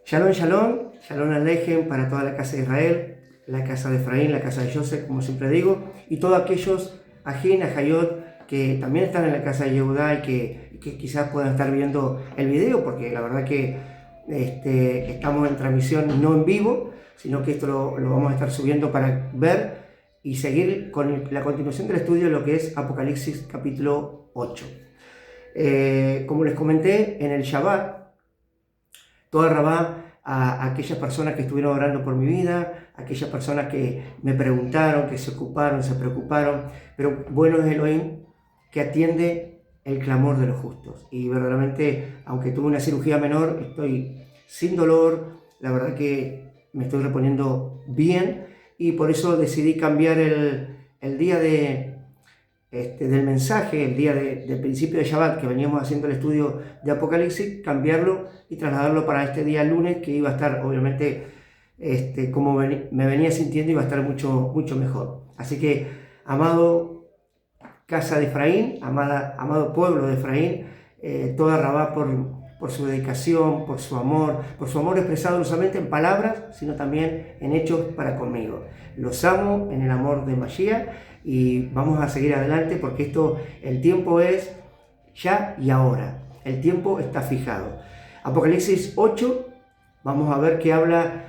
Shalom, shalom, shalom alejem para toda la casa de Israel, la casa de Efraín, la casa de Joseph, como siempre digo, y todos aquellos ajín, ajayot, que también están en la casa de Yehudá y que quizás puedan estar viendo el video, porque la verdad que estamos en transmisión no en vivo, sino que esto lo vamos a estar subiendo para ver y seguir con la continuación del estudio de lo que es Apocalipsis capítulo 8. Como les comenté, en el Shabbat, toda Rabá a aquellas personas que estuvieron orando por mi vida, a aquellas personas que me preguntaron, que se ocuparon, se preocuparon, pero bueno es Elohim que atiende el clamor de los justos. Y verdaderamente, aunque tuve una cirugía menor, estoy sin dolor, la verdad que me estoy reponiendo bien y por eso decidí cambiar el día del mensaje, el día del principio de Shabbat, que veníamos haciendo el estudio de Apocalipsis, cambiarlo y trasladarlo para este día lunes, que iba a estar, obviamente, como me venía sintiendo, iba a estar mucho, mucho mejor. Así que, amado casa de Efraín, amado pueblo de Efraín, toda Rabá por su dedicación, por su amor expresado no solamente en palabras, sino también en hechos para conmigo. Los amo en el amor de Mashiach y vamos a seguir adelante porque el tiempo es ya y ahora. El tiempo está fijado. Apocalipsis 8, vamos a ver que habla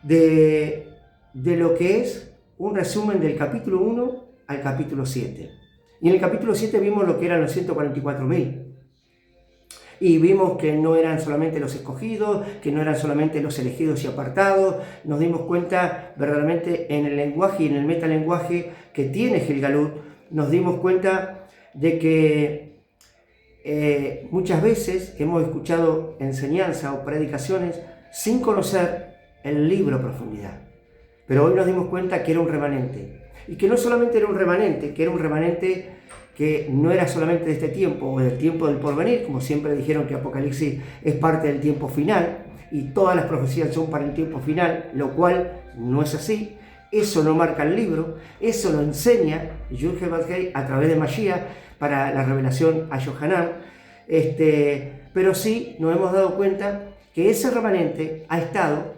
de lo que es un resumen del capítulo 1 al capítulo 7. Y en el capítulo 7 vimos lo que eran los 144.000. Y vimos que no eran solamente los escogidos, que no eran solamente los elegidos y apartados. Nos dimos cuenta verdaderamente en el lenguaje y en el metalenguaje que tiene Gilgalut. Nos dimos cuenta de que muchas veces hemos escuchado enseñanza o predicaciones sin conocer el libro a profundidad. Pero hoy nos dimos cuenta que era un remanente. Y que no solamente era un remanente, que era un remanente que no era solamente de este tiempo o del tiempo del porvenir, como siempre dijeron que Apocalipsis es parte del tiempo final y todas las profecías son para el tiempo final, lo cual no es así. Eso no marca el libro, eso lo enseña Yud-Heh-Vav-Heh a través de Mashiach para la revelación a Yohanan. Pero sí nos hemos dado cuenta que ese remanente ha estado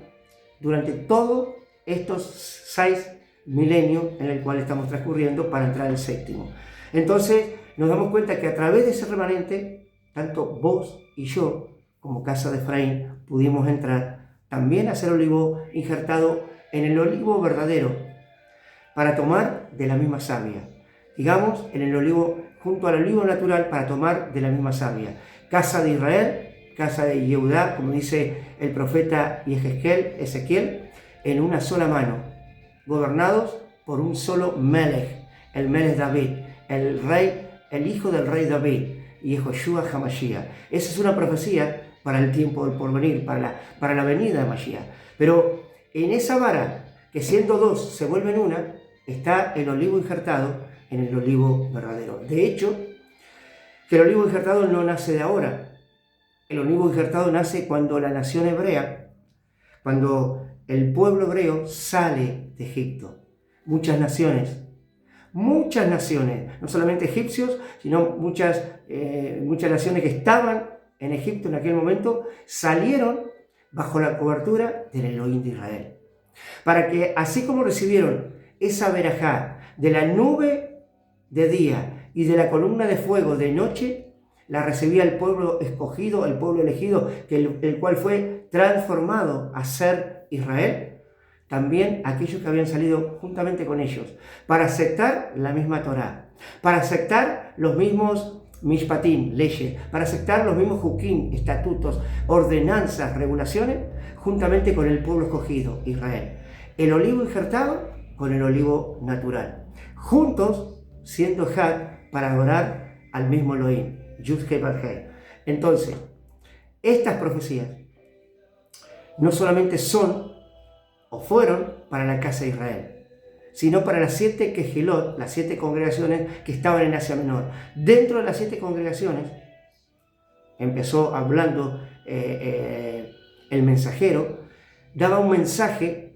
durante todos estos 6 milenios en el cual estamos transcurriendo para entrar al séptimo. Entonces nos damos cuenta que a través de ese remanente, tanto vos y yo, como casa de Efraín, pudimos entrar también a ser olivo injertado en el olivo verdadero, para tomar de la misma savia. Digamos, en el olivo, junto al olivo natural, para tomar de la misma savia. Casa de Israel, casa de Yehudá, como dice el profeta Ezequiel, en una sola mano, gobernados por un solo Melech, el Melech David, el rey, el hijo del rey David, y Yehoshua HaMashiach. Esa es una profecía para el tiempo del porvenir, para la venida de Mashiach. Pero en esa vara, que siendo dos se vuelven una, está el olivo injertado en el olivo verdadero. De hecho, que el olivo injertado no nace de ahora. El olivo injertado nace cuando la nación hebrea, cuando el pueblo hebreo sale de Egipto. Muchas naciones, no solamente egipcios, sino muchas naciones que estaban en Egipto en aquel momento, salieron bajo la cobertura del Elohim de Israel. Para que así como recibieron esa verajá de la nube de día y de la columna de fuego de noche, la recibía el pueblo escogido, el pueblo elegido, el cual fue transformado a ser Israel. También aquellos que habían salido juntamente con ellos, para aceptar la misma Torá, para aceptar los mismos mishpatim, leyes, para aceptar los mismos hukim, estatutos, ordenanzas, regulaciones, juntamente con el pueblo escogido, Israel. El olivo injertado con el olivo natural, juntos siendo Had para adorar al mismo Elohim, Yud-Heh-Vav-Heh. Entonces, estas profecías no solamente son o fueron para la casa de Israel, sino para las 7 Kehilot, las 7 congregaciones que estaban en Asia Menor. Dentro de las 7 congregaciones, empezó hablando el mensajero, daba un mensaje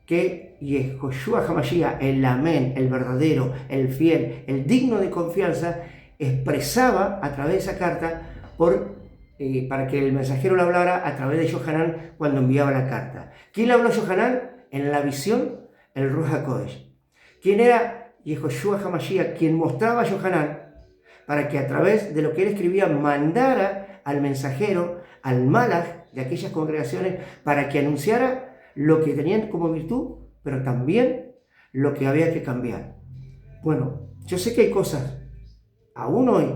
que Yehoshua HaMashiach, el Amén, el verdadero, el fiel, el digno de confianza, expresaba a través de esa carta por para que el mensajero lo hablara a través de Yohanan cuando enviaba la carta. ¿Quién le habló a Yohanan? En la visión, el Ruach HaKodesh. ¿Quién era Yehoshua HaMashiach? Quien mostraba a Yohanan para que a través de lo que él escribía mandara al mensajero, al Malach de aquellas congregaciones, para que anunciara lo que tenían como virtud, pero también lo que había que cambiar. Bueno, yo sé que hay cosas, aún hoy,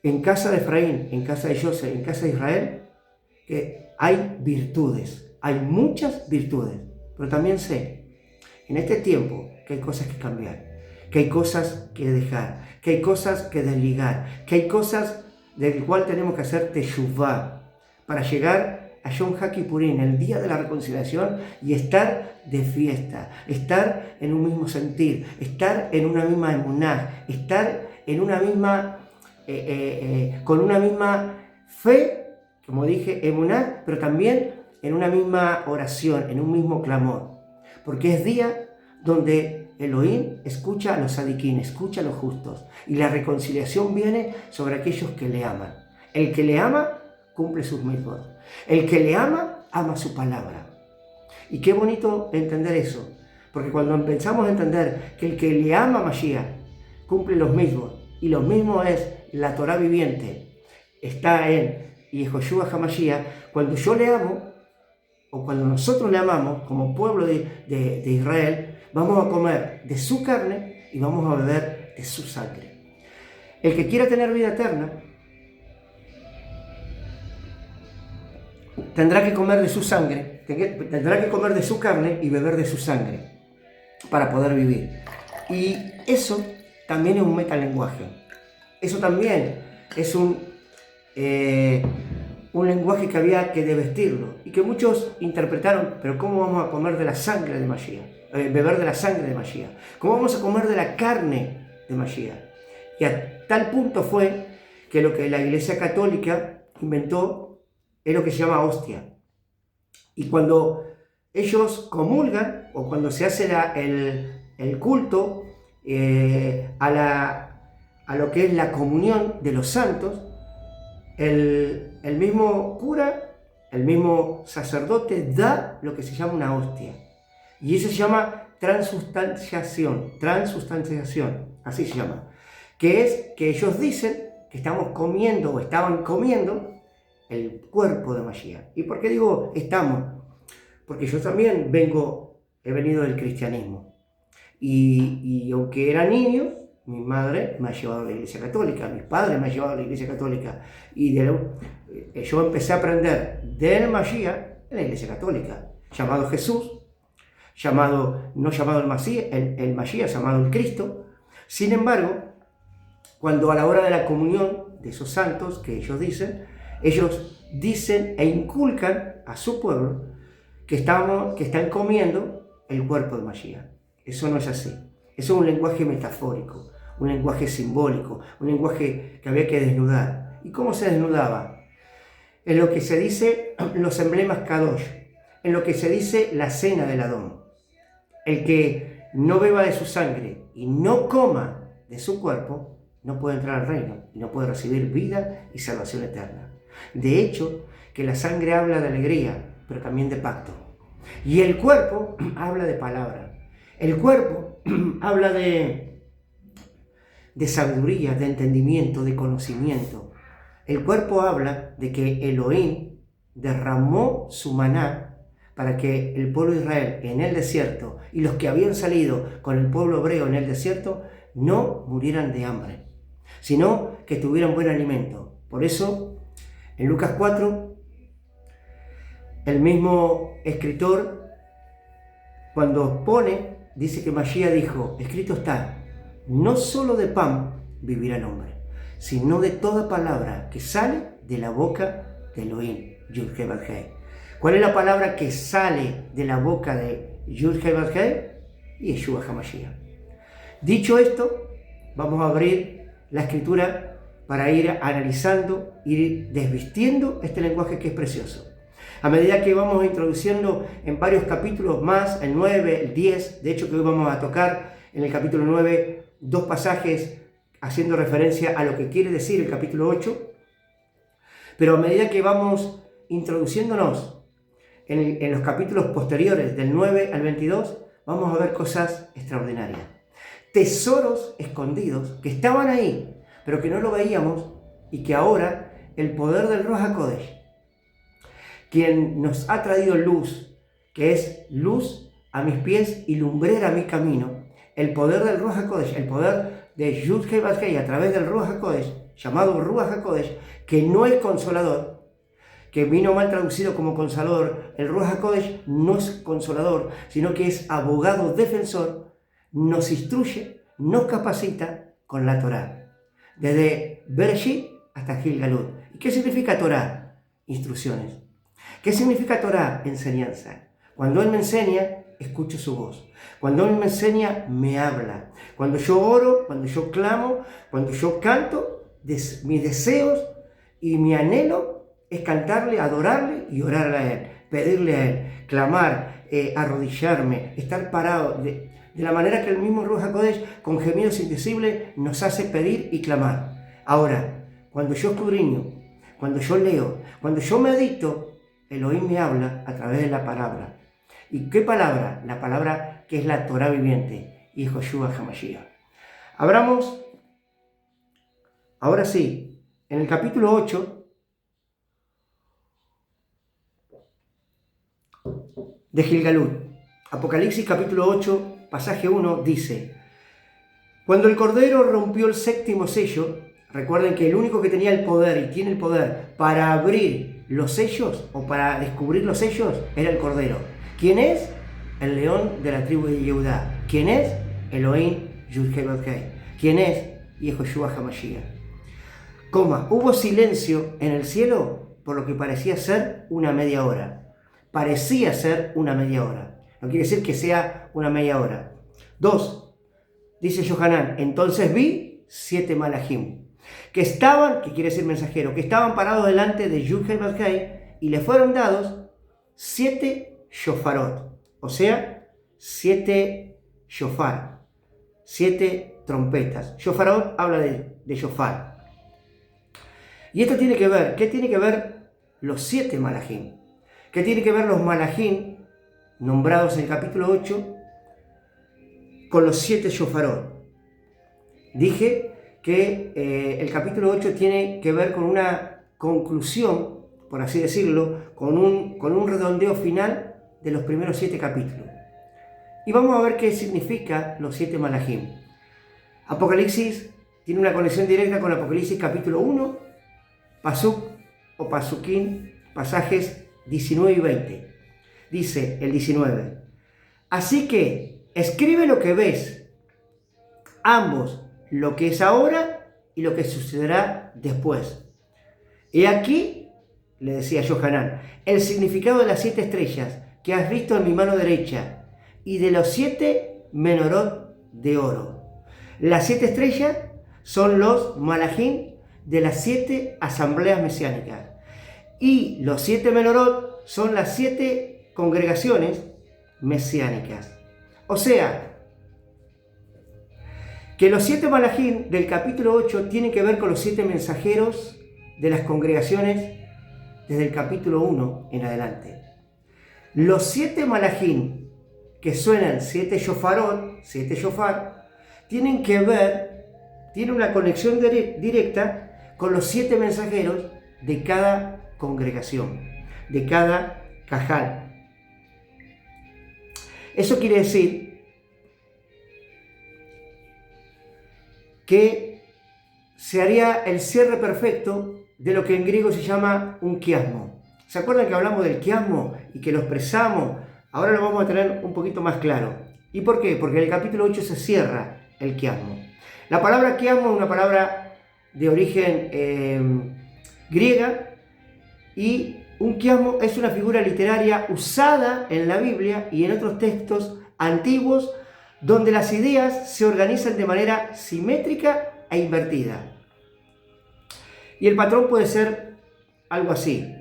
en casa de Efraín, en casa de José, en casa de Israel, que hay virtudes, hay muchas virtudes, pero también sé, en este tiempo, que hay cosas que cambiar, que hay cosas que dejar, que hay cosas que desligar, que hay cosas del cual tenemos que hacer teshuvá para llegar a Yom HaKippurim, el día de la reconciliación, y estar de fiesta, estar en un mismo sentir, estar en una misma emuná, estar en una misma, con una misma fe, como dije, emuná, pero también en una misma oración, en un mismo clamor, porque es día donde Elohim escucha a los sadiquín, escucha a los justos, y la reconciliación viene sobre aquellos que le aman. El que le ama cumple sus mitzvot. El que le ama, ama su palabra. Y qué bonito entender eso, porque cuando empezamos a entender que el que le ama a Mashiach cumple los mitzvot, y los mismos es la Torah viviente, está en Yehoshua HaMashiach, cuando yo le amo, o cuando nosotros le amamos, como pueblo de Israel, vamos a comer de su carne y vamos a beber de su sangre. El que quiera tener vida eterna tendrá que comer de su sangre, tendrá que comer de su carne y beber de su sangre para poder vivir. Y eso también es un metalenguaje. Eso también es un lenguaje que había que desvestirlo y que muchos interpretaron, pero ¿cómo vamos a comer de la sangre de Mashiach? Beber de la sangre de Mashiach. ¿Cómo vamos a comer de la carne de Mashiach? Y a tal punto fue que lo que la Iglesia Católica inventó es lo que se llama hostia. Y cuando ellos comulgan, o cuando se hace el culto a lo que es la comunión de los santos, el mismo cura, el mismo sacerdote da lo que se llama una hostia. Y eso se llama transustanciación, así se llama. Que es que ellos dicen que estamos comiendo o estaban comiendo el cuerpo de Mashiach. ¿Y por qué digo estamos? Porque yo también he venido del cristianismo. Y aunque era niño, mi madre me ha llevado a la Iglesia Católica, mis padres me han llevado a la Iglesia Católica. Y yo empecé a aprender del Mashiach en la Iglesia Católica, llamado Jesús, no llamado el Mashiach, llamado el Cristo. Sin embargo, cuando a la hora de la comunión de esos santos que ellos dicen e inculcan a su pueblo que están comiendo el cuerpo de Mashiach. Eso no es así. Eso es un lenguaje metafórico, un lenguaje simbólico, un lenguaje que había que desnudar. ¿Y cómo se desnudaba? En lo que se dice los emblemas Kadosh, en lo que se dice la cena del Adón. El que no beba de su sangre y no coma de su cuerpo, no puede entrar al reino y no puede recibir vida y salvación eterna. De hecho, que la sangre habla de alegría, pero también de pacto. Y el cuerpo habla de palabra. El cuerpo habla de sabiduría, de entendimiento, de conocimiento. El cuerpo habla de que Elohim derramó su maná para que el pueblo de Israel en el desierto y los que habían salido con el pueblo hebreo en el desierto no murieran de hambre, sino que tuvieran buen alimento. Por eso, en Lucas 4, el mismo escritor, cuando dice que Mashiach dijo, escrito está, no solo de pan vivirá el hombre, sino de toda palabra que sale de la boca de Elohim, Yud-Heh-Vav-Heh. ¿Cuál es la palabra que sale de la boca de Yud-Heh-Vav-Heh? Yeshua HaMashiach. Dicho esto, vamos a abrir la escritura para ir analizando, ir desvistiendo este lenguaje que es precioso. A medida que vamos introduciendo en varios capítulos más, el 9, el 10, de hecho que hoy vamos a tocar en el capítulo 9 dos pasajes haciendo referencia a lo que quiere decir el capítulo 8, Pero a medida que vamos introduciéndonos en los capítulos posteriores, del 9 al 22, vamos a ver cosas extraordinarias. Tesoros escondidos que estaban ahí, pero que no lo veíamos, y que ahora el poder del Ruach HaKodesh, quien nos ha traído luz, que es luz a mis pies y lumbrera a mi camino, el poder del Ruach HaKodesh, el poder de Yud-Heh Vav-Heh a través del Ruach HaKodesh, llamado Ruach HaKodesh, que no es consolador, que vino mal traducido como consolador. El Ruach HaKodesh no es consolador, sino que es abogado defensor, nos instruye, nos capacita con la Torá, desde Bereshit hasta Gilgalut. ¿Y qué significa Torá? Instrucciones. ¿Qué significa Torá? Enseñanza. Cuando Él me enseña, escucho su voz. Cuando Él me enseña, me habla. Cuando yo oro, cuando yo clamo, cuando yo canto, mis deseos y mi anhelo es cantarle, adorarle y orarle a Él, pedirle a Él, clamar, arrodillarme, estar parado, de la manera que el mismo Ruach HaKodesh, con gemidos indecibles, nos hace pedir y clamar. Ahora, cuando yo escudriño, cuando yo leo, cuando yo medito, Elohim me habla a través de la palabra. ¿Y qué palabra? La palabra que es la Torá viviente, y Joshua HaMashiach. Abramos, ahora sí, en el capítulo 8, de Gilgalut. Apocalipsis capítulo 8, pasaje 1, dice: cuando el Cordero rompió el séptimo sello, recuerden que el único que tenía el poder y tiene el poder para abrir los sellos o para descubrir los sellos era el Cordero. ¿Quién es? El león de la tribu de Yehudá. ¿Quién es? Elohim Yud-Heh Vav-Heh. ¿Quién es? Yehoshua HaMashiach. Hubo silencio en el cielo por lo que parecía ser una media hora. Parecía ser una media hora. No quiere decir que sea una media hora. 2. Dice Yohanan: entonces vi 7 malajim, que estaban, que quiere decir mensajero, que estaban parados delante de Yud-Heh Vav-Heh, y le fueron dados 7 shofarot, o sea, 7 shofar, 7 trompetas. Shofarot habla de shofar. Y esto tiene que ver, ¿qué tiene que ver los 7 malajim? ¿Qué tiene que ver los malajim, nombrados en el capítulo 8, con los 7 shofarot? Dije que el capítulo 8 tiene que ver con una conclusión, por así decirlo, con un redondeo final de los primeros 7 capítulos. Y vamos a ver qué significa los 7 malajim. Apocalipsis tiene una conexión directa con Apocalipsis capítulo 1, pasuk o pasukim, pasajes 19 y 20. Dice el 19: así que escribe lo que ves, ambos, lo que es ahora y lo que sucederá después. He aquí, le decía Yohanan, el significado de las 7 estrellas que has visto en mi mano derecha y de los 7 menorot de oro. Las 7 estrellas son los malajim de las 7 asambleas mesiánicas, y los 7 menorot son las 7 congregaciones mesiánicas. O sea, que los 7 malajim del capítulo 8 tienen que ver con los 7 mensajeros de las congregaciones desde el capítulo 1 en adelante. Los 7 malajim que suenan 7 shofarot, 7 shofar, tienen que ver, tienen una conexión directa con los 7 mensajeros de cada congregación, de cada cajal. Eso quiere decir que se haría el cierre perfecto de lo que en griego se llama un quiasmo. ¿Se acuerdan que hablamos del quiasmo y que lo expresamos? Ahora lo vamos a tener un poquito más claro. ¿Y por qué? Porque en el capítulo 8 se cierra el quiasmo. La palabra quiasmo es una palabra de origen griega, y un quiasmo es una figura literaria usada en la Biblia y en otros textos antiguos donde las ideas se organizan de manera simétrica e invertida. Y el patrón puede ser algo así: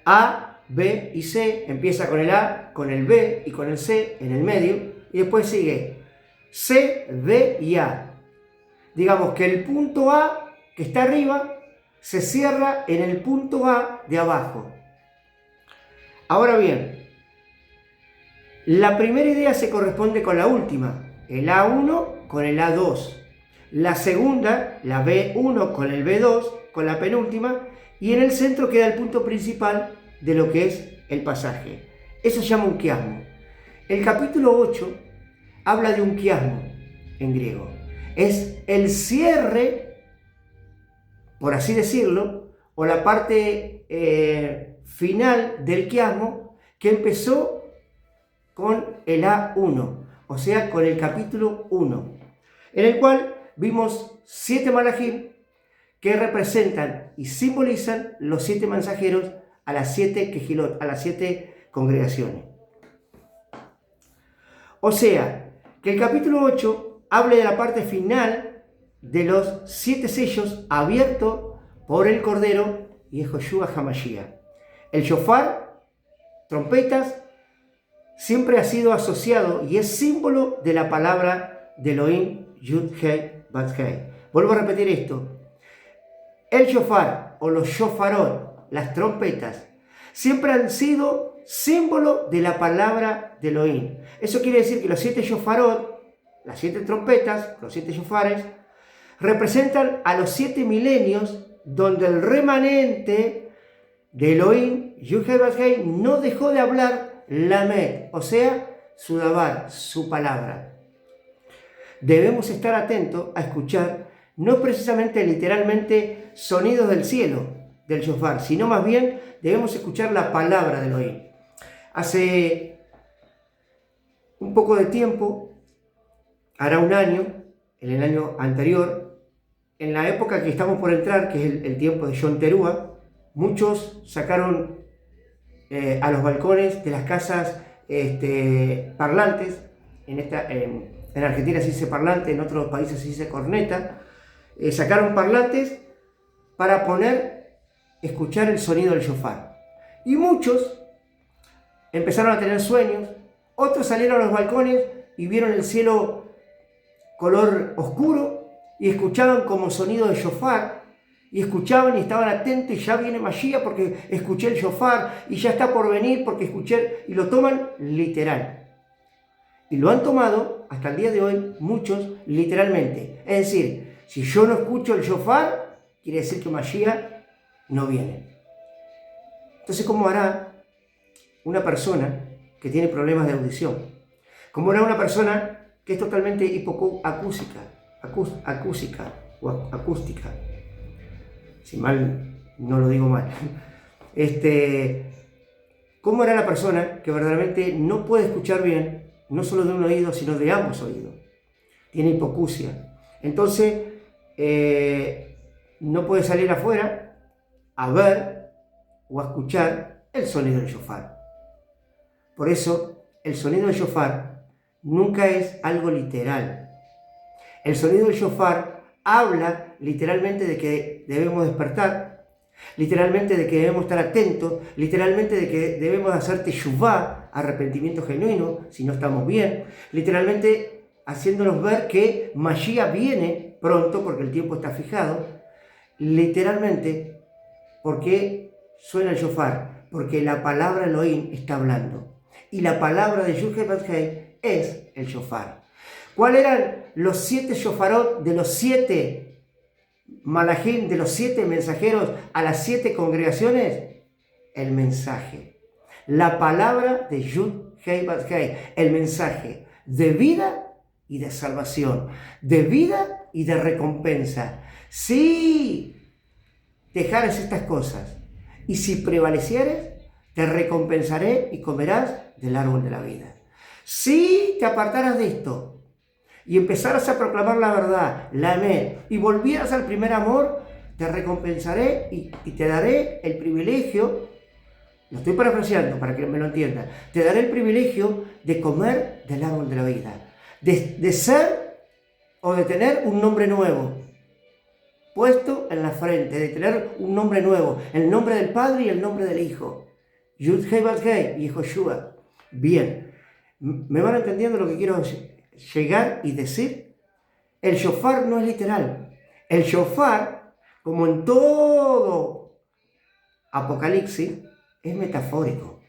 A, B y C, empieza con el A, con el B y con el C en el medio, y después sigue C, B y A. Digamos que el punto A, que está arriba, se cierra en el punto A de abajo. Ahora bien, la primera idea se corresponde con la última, el A1 con el A2. La segunda, la B1 con el B2, con la penúltima, y en el centro queda el punto principal de lo que es el pasaje. Eso se llama un quiasmo. El capítulo 8 habla de un quiasmo en griego. Es el cierre, por así decirlo, o la parte final del quiasmo que empezó con el A1, o sea, con el capítulo 1, en el cual vimos 7 malajim que representan y simbolizan los 7 mensajeros a las 7 quejilot, a las 7 congregaciones. O sea, que el capítulo 8 habla de la parte final de los 7 sellos abiertos por el Cordero y Yehoshua HaMashiach. El shofar, trompetas, siempre ha sido asociado y es símbolo de la palabra de Elohim, Yud Hei Bat Hei. Vuelvo a repetir esto. El shofar o los shofarot, las trompetas, siempre han sido símbolo de la palabra de Elohim. Eso quiere decir que los 7 shofarot, las 7 trompetas, los 7 shofares, representan a los 7 milenios donde el remanente de Elohim, Yud Hei Bat Hei, no dejó de hablar Lamed, o sea, su dabar, su palabra. Debemos estar atentos a escuchar no precisamente literalmente sonidos del cielo del shofar, sino más bien debemos escuchar la palabra de Elohim. Hace un poco de tiempo, hará un año, en el año anterior, en la época que estamos por entrar, que es el tiempo de Yom Teruah, muchos sacaron a los balcones de las casas parlantes. En Argentina se dice parlante, en otros países se dice corneta. Sacaron parlantes para escuchar el sonido del shofar. Y muchos empezaron a tener sueños, otros salieron a los balcones y vieron el cielo color oscuro y escuchaban como sonido de shofar, y escuchaban y estaban atentos, y ya viene Mashiach porque escuché el shofar, y ya está por venir porque escuché, y lo toman literal. Y lo han tomado hasta el día de hoy muchos literalmente. Es decir, si yo no escucho el shofar, quiere decir que Mashiach no viene. Entonces, ¿cómo hará una persona que tiene problemas de audición? ¿Cómo hará una persona que es totalmente hipoacústica o acústica? Si mal no lo digo mal. ¿Cómo hará la persona que verdaderamente no puede escuchar bien, no solo de un oído, sino de ambos oídos? Tiene hipoacusia. Entonces, no puede salir afuera a ver o a escuchar el sonido del shofar. Por eso, el sonido del shofar nunca es algo literal. El sonido del shofar habla literalmente de que debemos despertar, literalmente de que debemos estar atentos, literalmente de que debemos hacer teshuvá, arrepentimiento genuino, si no estamos bien, literalmente haciéndonos ver que Mashiach viene pronto porque el tiempo está fijado, literalmente porque suena el shofar, porque la palabra Elohim está hablando, y la palabra de Yud Hei Bat Hei es el shofar. ¿Cuáles eran los 7 shofarot de los 7 malajim, de los 7 mensajeros a las 7 congregaciones? El mensaje, la palabra de Yud Hei Bat Hei, el mensaje de vida y de salvación, de vida y de recompensa. Si dejares estas cosas y si prevalecieres, te recompensaré y comerás del árbol de la vida. Si te apartaras de esto y empezaras a proclamar la verdad, la amén, y volvieras al primer amor, te recompensaré y te daré el privilegio, lo estoy parafraseando para que me lo entiendan, te daré el privilegio de comer del árbol de la vida, de ser o de tener un nombre nuevo puesto en la frente, de tener un nombre nuevo, el nombre del Padre y el nombre del Hijo, Yud Hei Bat Hei y Yehoshua. Bien, ¿me van entendiendo lo que quiero llegar y decir? El shofar no es literal. El shofar como en todo Apocalipsis, es metafórico,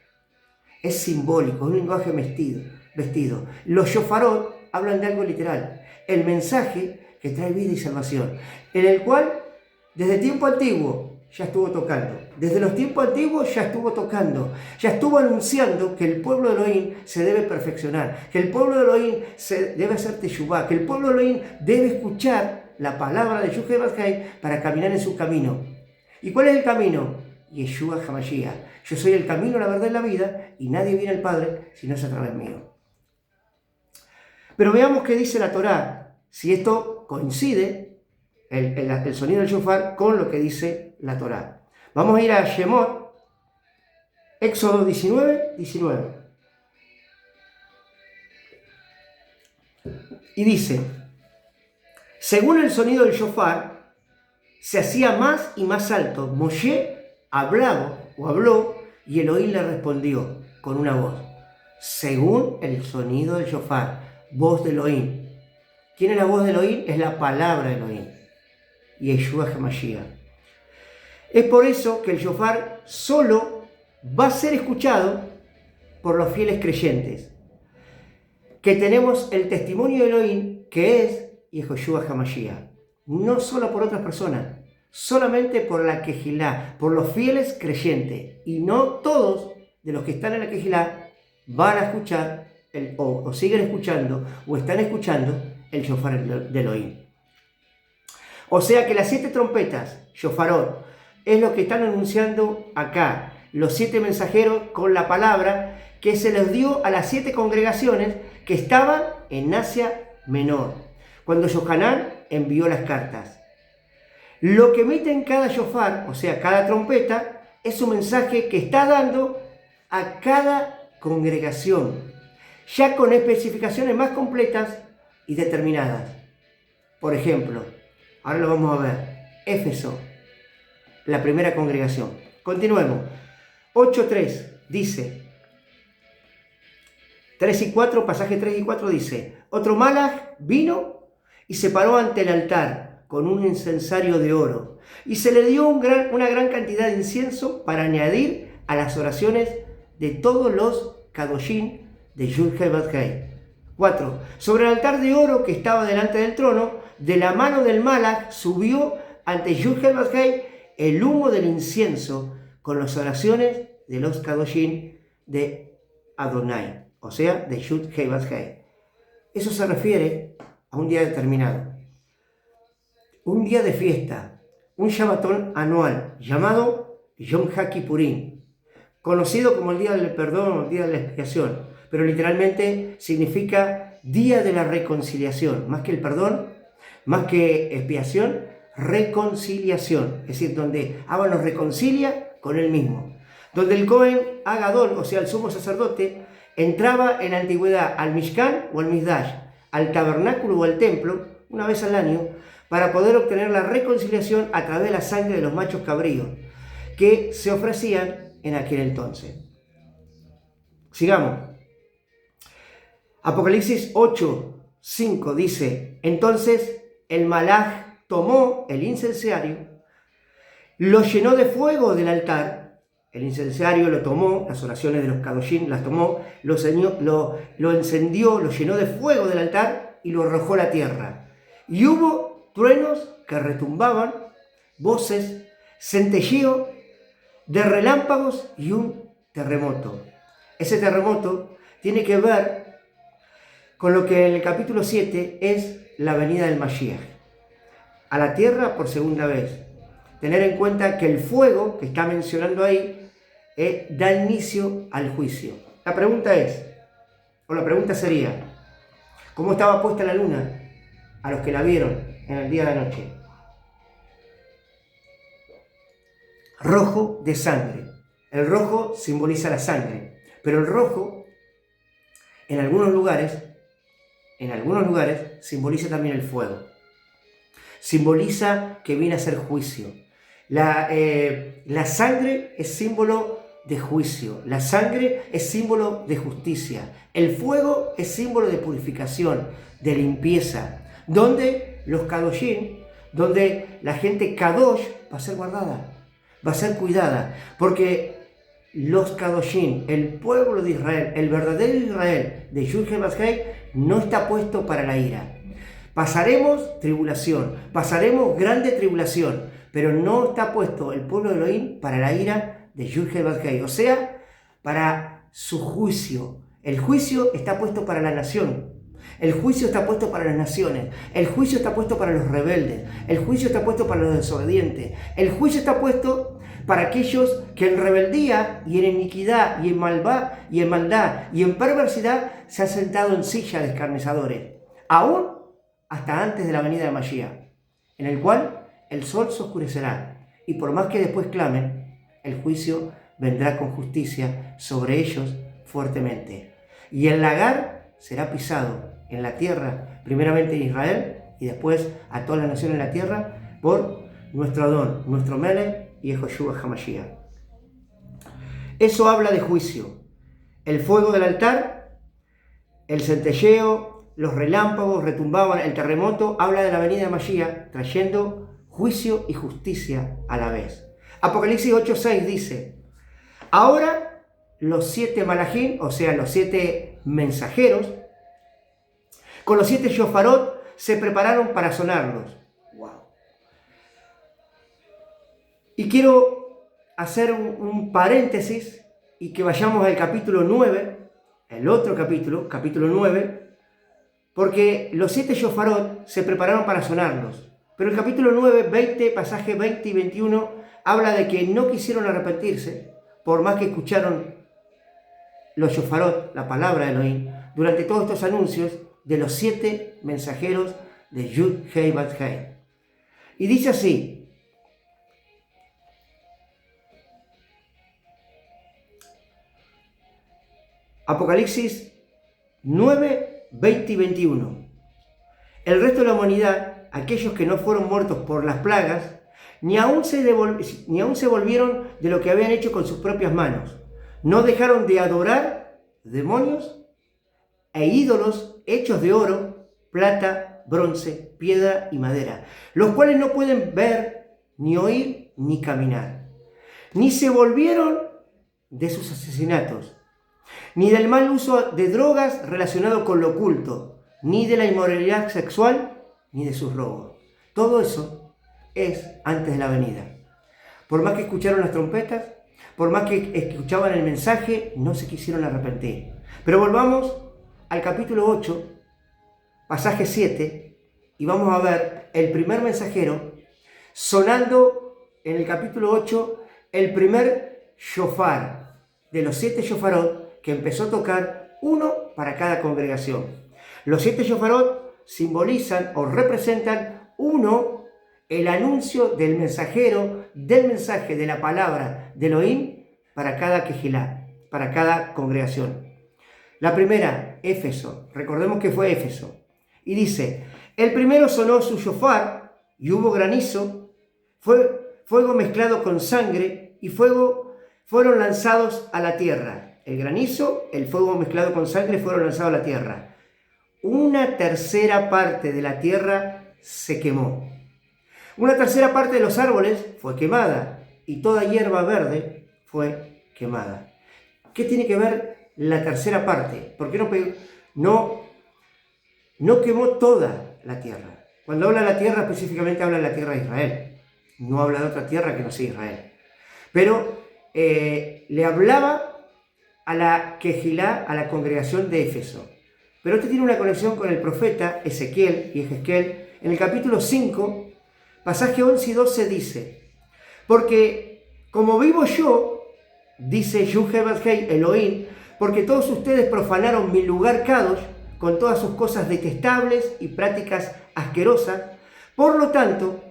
es simbólico, es un lenguaje vestido. Los shofarot hablan de algo literal, el mensaje que trae vida y salvación, en el cual desde tiempo antiguo ya estuvo tocando, desde los tiempos antiguos ya estuvo tocando, ya estuvo anunciando que el pueblo de Elohim se debe perfeccionar, que el pueblo de Elohim debe hacer teshuvá, que el pueblo de Elohim debe escuchar la palabra de Yud-Heh Vav-Heh para caminar en su camino. ¿Y cuál es el camino? Yeshua HaMashiach. Yo soy el camino, la verdad y la vida, y nadie viene al Padre si no es a través mío. Pero veamos qué dice la Torá, si esto coincide, el sonido del shofar, con lo que dice la Torá. Vamos a ir a Shemot, Éxodo 19. Y dice, según el sonido del shofar, se hacía más y más alto. Moshe habló, y Elohim le respondió con una voz. Según el sonido del shofar, voz de Elohim. ¿Quién es la voz de Elohim? Es la palabra de Elohim. Yeshua HaMashiach. Es por eso que el shofar solo va a ser escuchado por los fieles creyentes, que tenemos el testimonio de Elohim, que es Yeshua HaMashiach. No solo por otras personas, solamente por la Kehilá, por los fieles creyentes. Y no todos de los que están en la Kehilá van a escuchar, o siguen escuchando, o están escuchando el shofar de Elohim. O sea que las 7 trompetas, shofarot, es lo que están anunciando acá, los 7 mensajeros con la palabra que se les dio a las 7 congregaciones que estaban en Asia Menor, cuando Yohanan envió las cartas. Lo que emite en cada shofar, o sea, cada trompeta, es un mensaje que está dando a cada congregación, ya con especificaciones más completas y determinadas. Por ejemplo, ahora lo vamos a ver, Éfeso, la primera congregación. Continuemos. 8.3 dice, 3 y 4, pasaje 3 y 4 dice, otro malach vino y se paró ante el altar con un incensario de oro, y se le dio una gran cantidad de incienso para añadir a las oraciones de todos los kadoshim de Yud-Heh Vav-Heh. 4. Sobre el altar de oro que estaba delante del trono, de la mano del malach subió ante Yud-Heh Vav-Heh el humo del incienso con las oraciones de los kadoshim de Adonai, o sea, de Yud-Heh Vav-Heh. Eso se refiere a un día determinado, un día de fiesta, un Shabbatón anual llamado Yom HaKippurim, conocido como el día del perdón o el día de la expiación, pero literalmente significa día de la reconciliación, más que el perdón, más que expiación, reconciliación, es decir, donde Abba nos reconcilia con él mismo, donde el Cohen Agadol, o sea, el sumo sacerdote, entraba en la antigüedad al Mishkan o al Mizdash, al tabernáculo o al templo, una vez al año, para poder obtener la reconciliación a través de la sangre de los machos cabríos que se ofrecían en aquel entonces. Sigamos. Apocalipsis 8:5 dice, entonces el malach tomó el incensario, lo llenó de fuego del altar, el incensario lo tomó, las oraciones de los kadoshim las tomó, lo encendió, lo llenó de fuego del altar y lo arrojó a la tierra. Y hubo truenos que retumbaban, voces, centelleo de relámpagos y un terremoto. Ese terremoto tiene que ver con lo que en el capítulo 7 es la venida del Mashiach a la tierra por segunda vez. Tener en cuenta que el fuego que está mencionando ahí da inicio al juicio. La pregunta sería, ¿cómo estaba puesta la luna a los que la vieron en el día de la noche? Rojo de sangre. El rojo simboliza la sangre, pero el rojo en algunos lugares simboliza también el fuego. Simboliza que viene a ser juicio. La sangre es símbolo de juicio. La sangre es símbolo de justicia. El fuego es símbolo de purificación, de limpieza, donde los kadoshim donde la gente Kadosh va a ser guardada, va a ser cuidada, porque los Kadoshim, el pueblo de Israel, el verdadero Israel de Yud-Heh-Vav-Heh, no está puesto para la ira. Pasaremos tribulación, pasaremos grande tribulación, pero no está puesto el pueblo de Elohim para la ira de Yud-Heh-Vav-Heh, o sea, para su juicio. El juicio está puesto para la nación. El juicio está puesto para las naciones, el juicio está puesto para los rebeldes, el juicio está puesto para los desobedientes, el juicio está puesto para aquellos que en rebeldía y en iniquidad y en maldad y en perversidad se han sentado en silla de escarnecedores, aún hasta antes de la venida de Mashiach, en el cual el sol se oscurecerá, y por más que después clamen, el juicio vendrá con justicia sobre ellos fuertemente. Y el lagar será pisado en la tierra, primeramente en Israel, y después a todas las naciones de la tierra, por nuestro Adón, nuestro Melech y Yehoshua HaMashiach. Eso habla de juicio. El fuego del altar, el centelleo, los relámpagos retumbaban, el terremoto, habla de la venida de Mashiach, trayendo juicio y justicia a la vez. Apocalipsis 8:6 dice: ahora los 7 malajim, o sea, los 7 mensajeros, con los 7 shofarot, se prepararon para sonarlos. Wow. Y quiero hacer un paréntesis y que vayamos al capítulo 9, el otro capítulo 9, porque los 7 shofarot se prepararon para sonarlos. Pero el capítulo 9, 20, pasaje 20 y 21, habla de que no quisieron arrepentirse, por más que escucharon los shofarot, la palabra de Elohim, durante todos estos anuncios de los 7 mensajeros de Yud-Heh-Vav-Heh. Y dice así: Apocalipsis 9, 20 y 21. El resto de la humanidad, aquellos que no fueron muertos por las plagas, ni aún se volvieron de lo que habían hecho con sus propias manos. No dejaron de adorar demonios e ídolos hechos de oro, plata, bronce, piedra y madera, los cuales no pueden ver, ni oír, ni caminar. Ni se volvieron de sus asesinatos, ni del mal uso de drogas relacionado con lo oculto, ni de la inmoralidad sexual, ni de sus robos. Todo eso es antes de la venida. Por más que escucharon las trompetas, por más que escuchaban el mensaje, no se quisieron arrepentir. Pero volvamos al capítulo 8, pasaje 7, y vamos a ver el primer mensajero sonando en el capítulo 8 el primer shofar de los 7 shofarot, que empezó a tocar uno para cada congregación. Los 7 shofarot simbolizan o representan uno, el anuncio del mensajero, del mensaje de la palabra de Elohim para cada quejilá, para cada congregación. La primera, Éfeso. Recordemos que fue Éfeso. Y dice: el primero sonó su shofar y hubo granizo, fuego mezclado con sangre y fueron lanzados a la tierra. El granizo, el fuego mezclado con sangre fueron lanzados a la tierra. Una tercera parte de la tierra se quemó. Una tercera parte de los árboles fue quemada y toda hierba verde fue quemada. ¿Qué tiene que ver la tercera parte? ¿Por qué no quemó toda la tierra? Cuando habla de la tierra, específicamente habla de la tierra de Israel. No habla de otra tierra que no sea Israel. Pero le hablaba a la quejilá, a la congregación de Éfeso. Pero esto tiene una conexión con el profeta Ezequiel y Ezequiel. En el capítulo 5, pasaje 11 y 12 dice: porque como vivo yo, dice Yud-Heh-Vav-Heh, Elohim, porque todos ustedes profanaron mi lugar Kadosh con todas sus cosas detestables y prácticas asquerosas, por lo tanto,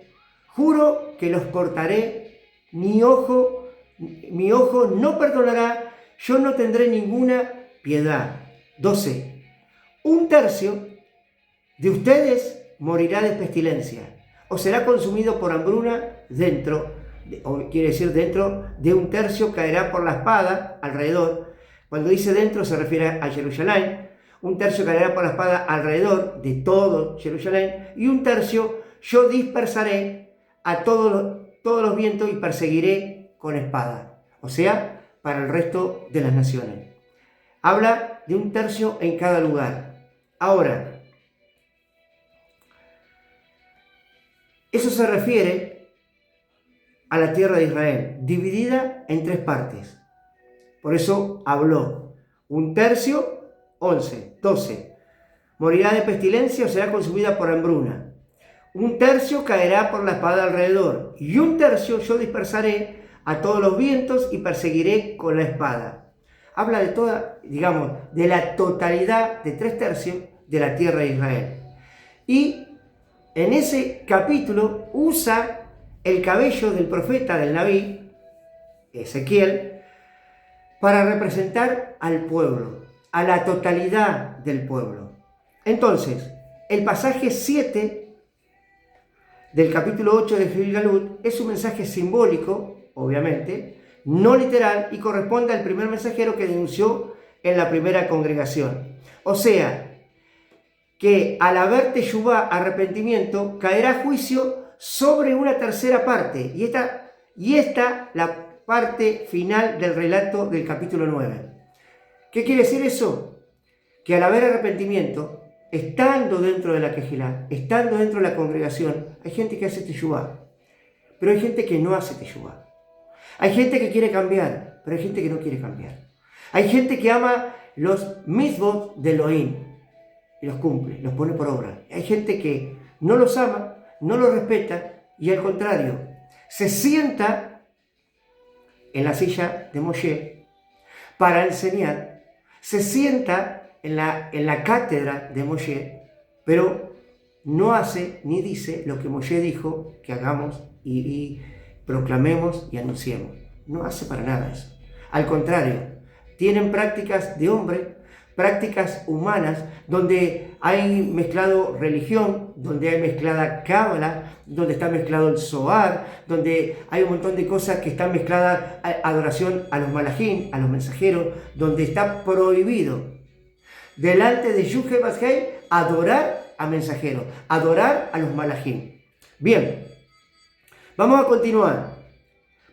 juro que los cortaré, mi ojo no perdonará, yo no tendré ninguna piedad. 12. Un tercio de ustedes morirá de pestilencia, o será consumido por hambruna dentro de un tercio caerá por la espada alrededor. Cuando dice dentro se refiere a Jerusalén. Un tercio caerá por la espada alrededor de todo Jerusalén y un tercio yo dispersaré a todos los vientos y perseguiré con espada. O sea, para el resto de las naciones. Habla de 1/3 en cada lugar. Ahora, eso se refiere a la tierra de Israel, dividida en 3 partes. Por eso habló 1/3, 11, 12. Morirá de pestilencia o será consumida por hambruna. 1/3 caerá por la espada alrededor. Y 1/3 yo dispersaré a todos los vientos y perseguiré con la espada. Habla de toda, digamos, de la totalidad de 3/3 de la tierra de Israel. Y en ese capítulo usa el cabello del profeta, del Nabí, Ezequiel, para representar al pueblo, a la totalidad del pueblo. Entonces, el pasaje 7 del capítulo 8 de Gilgalut es un mensaje simbólico, obviamente, no literal, y corresponde al primer mensajero que denunció en la primera congregación. O sea, que al haber teshuvá, arrepentimiento, caerá juicio sobre una tercera parte. Y esta la parte final del relato del capítulo 9. ¿Qué quiere decir eso? Que al haber arrepentimiento, estando dentro de la quejilá, estando dentro de la congregación, hay gente que hace teshuvá, pero hay gente que no hace teshuvá. Hay gente que quiere cambiar, pero hay gente que no quiere cambiar. Hay gente que ama los mitzvot de Elohim y los cumple, los pone por obra. Hay gente que no los ama, no los respeta y al contrario, se sienta en la silla de Moshe para enseñar, se sienta en la cátedra de Moshe, pero no hace ni dice lo que Moshe dijo que hagamos y proclamemos y anunciemos. No hace para nada eso. Al contrario, tienen prácticas de hombre, prácticas humanas, donde hay mezclado religión, donde hay mezclada cábala, donde está mezclado el zohar, donde hay un montón de cosas que están mezcladas, adoración a los malajim, a los mensajeros, donde está prohibido delante de Yuhe Bashei adorar a mensajeros, adorar a los malajim. Bien, vamos a continuar,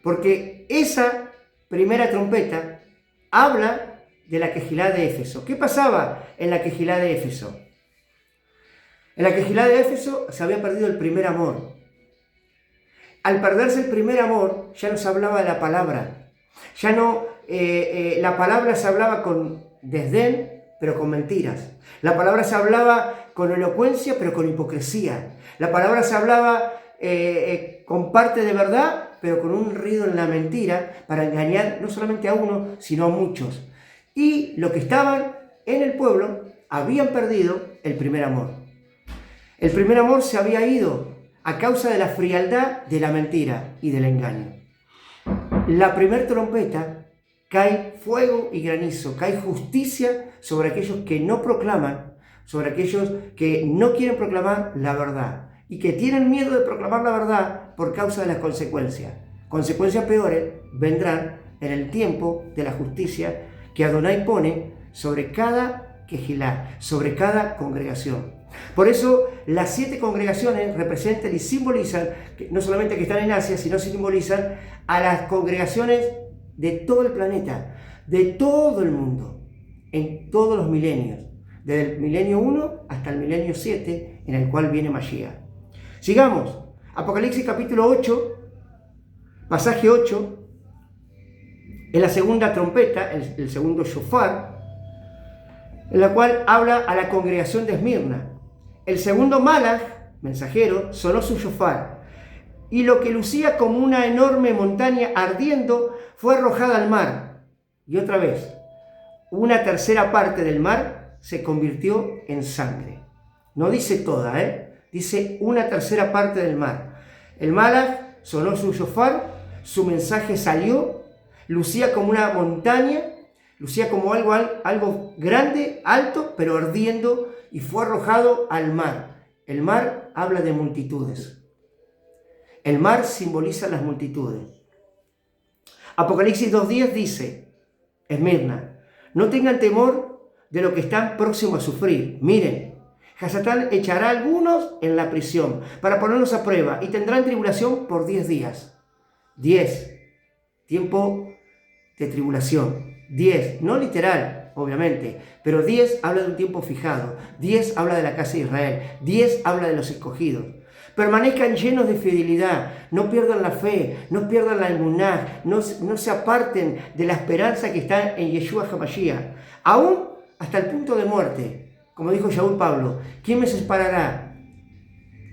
porque esa primera trompeta habla de la quejilá de Éfeso. ¿Qué pasaba en la quejilá de Éfeso? En la quejilá de Éfeso se había perdido el primer amor. Al perderse el primer amor, ya no se hablaba de la palabra. Ya no, la palabra se hablaba con desdén, pero con mentiras. La palabra se hablaba con elocuencia, pero con hipocresía. La palabra se hablaba con parte de verdad, pero con un ruido en la mentira, para engañar no solamente a uno, sino a muchos. Y los que estaban en el pueblo habían perdido el primer amor. El primer amor se había ido a causa de la frialdad de la mentira y del engaño. La primer trompeta cae fuego y granizo, cae justicia sobre aquellos que no proclaman, sobre aquellos que no quieren proclamar la verdad y que tienen miedo de proclamar la verdad por causa de las consecuencias. Consecuencias peores vendrán en el tiempo de la justicia que Adonai pone sobre cada quejilá, sobre cada congregación. Por eso las 7 congregaciones representan y simbolizan, no solamente que están en Asia, sino simbolizan a las congregaciones de todo el planeta, de todo el mundo, en todos los milenios, desde el milenio 1 hasta el milenio 7, en el cual viene Mashiach. Sigamos, Apocalipsis capítulo 8, pasaje 8, en la segunda trompeta, el segundo shofar, en la cual habla a la congregación de Esmirna. El segundo malaj, mensajero, sonó su shofar, y lo que lucía como una enorme montaña ardiendo fue arrojada al mar. Y otra vez, una tercera parte del mar se convirtió en sangre. No dice toda, dice una tercera parte del mar. El malaj sonó su shofar, su mensaje salió, lucía como una montaña, lucía como algo grande, alto, pero ardiendo, y fue arrojado al mar. El mar habla de multitudes. El mar simboliza las multitudes. Apocalipsis 2:10 dice, Esmirna, no tengan temor de lo que están próximos a sufrir. Miren, Hasatán echará a algunos en la prisión para ponerlos a prueba y tendrán tribulación por 10 días. 10, tiempo de tribulación. 10, no literal, obviamente, pero 10 habla de un tiempo fijado. 10 habla de la casa de Israel. 10 habla de los escogidos. Permanezcan llenos de fidelidad, no pierdan la fe, no pierdan la emuná, no se aparten de la esperanza que está en Yeshua HaMashiach, aún hasta el punto de muerte. Como dijo Shaul Pablo, ¿quién me separará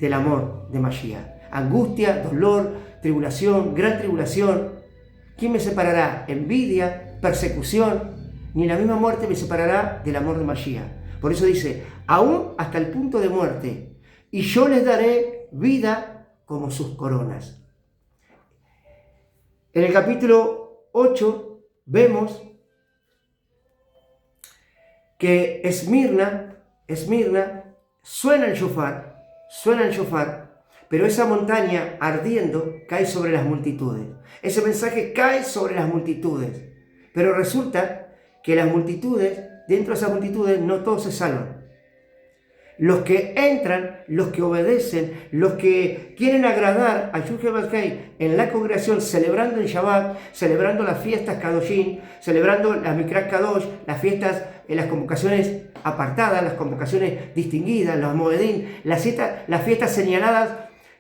del amor de Mashiach? Angustia, dolor, tribulación, gran tribulación. ¿Quién me separará? Envidia, persecución. Ni la misma muerte me separará del amor de Mashiach. Por eso dice, aún hasta el punto de muerte. Y yo les daré vida como sus coronas. En el capítulo 8 vemos que Esmirna suena el shofar, pero esa montaña ardiendo cae sobre las multitudes. Ese mensaje cae sobre las multitudes, pero resulta que las multitudes, dentro de esas multitudes, no todos se salvan. Los que entran, los que obedecen, los que quieren agradar a Yahweh Baskei en la congregación, celebrando el Shabbat, celebrando las fiestas Kadoshim, celebrando las Mikrat Kadosh, las fiestas, las convocaciones apartadas, las convocaciones distinguidas, los Moedim, las fiestas señaladas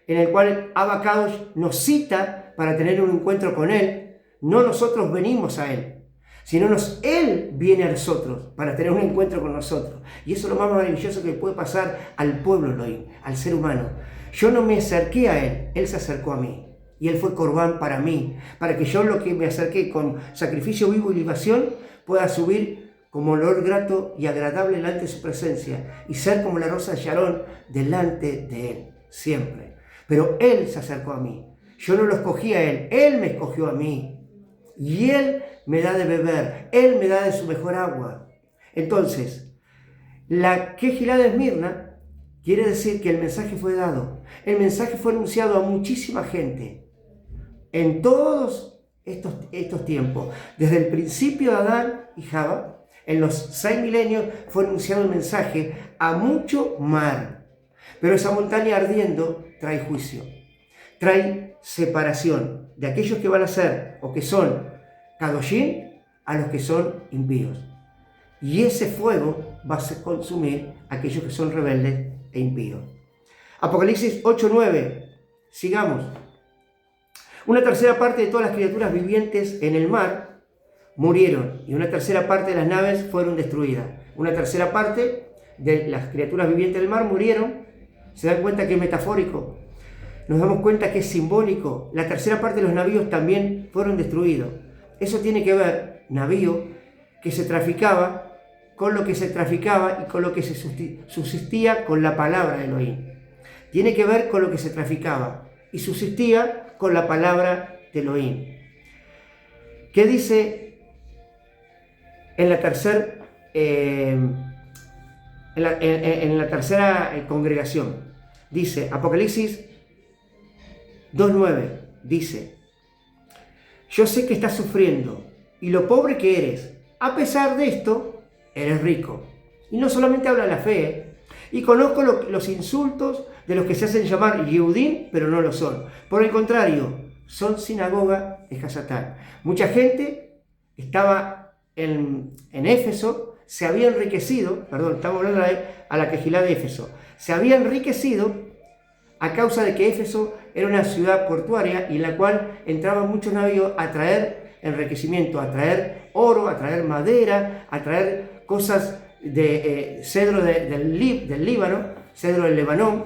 en el cual Abba Kadosh nos cita para tener un encuentro con Él. No nosotros venimos a Él, sino Él viene a nosotros para tener un encuentro con nosotros. Y eso es lo más maravilloso que puede pasar al pueblo Elohim, al ser humano. Yo no me acerqué a Él, Él se acercó a mí. Y Él fue corbán para mí, para que yo lo que me acerqué con sacrificio vivo y libación pueda subir como olor grato y agradable delante de su presencia y ser como la rosa de Sharon delante de Él, siempre. Pero Él se acercó a mí. Yo no lo escogí a Él, Él me escogió a mí. Y Él me da de beber, Él me da de su mejor agua. Entonces, la Kehilá de Esmirna quiere decir que el mensaje fue dado. El mensaje fue anunciado a muchísima gente en todos estos tiempos. Desde el principio de Adán y Java, en los 6 milenios, fue anunciado el mensaje a mucho mar. Pero esa montaña ardiendo trae juicio, trae separación de aquellos que van a ser o que son Kadoshim a los que son impíos. Y ese fuego va a consumir a aquellos que son rebeldes e impíos. Apocalipsis 8:9. Sigamos. Una tercera parte de todas las criaturas vivientes en el mar murieron y una tercera parte de las naves fueron destruidas. Una tercera parte de las criaturas vivientes del mar murieron. ¿Se dan cuenta que es metafórico? Nos damos cuenta que es simbólico. La tercera parte de los navíos también fueron destruidos. Eso tiene que ver, navío, que se traficaba con lo que se traficaba y con lo que se subsistía con la palabra de Elohim. Tiene que ver con lo que se traficaba y subsistía con la palabra de Elohim. ¿Qué dice en la tercera congregación? Dice, Apocalipsis 2:9, dice: yo sé que estás sufriendo y lo pobre que eres. A pesar de esto, eres rico. Y no solamente habla de la fe, y conozco los insultos de los que se hacen llamar Yehudim, pero no lo son. Por el contrario, son sinagoga de Hasatán. Mucha gente estaba en Éfeso, se había enriquecido, estamos hablando a la Kehilá de Éfeso, se había enriquecido a causa de que Éfeso era una ciudad portuaria y en la cual entraban muchos navíos a traer enriquecimiento, a traer oro, a traer madera, a traer cosas de cedro del Líbano, cedro del Lebanón.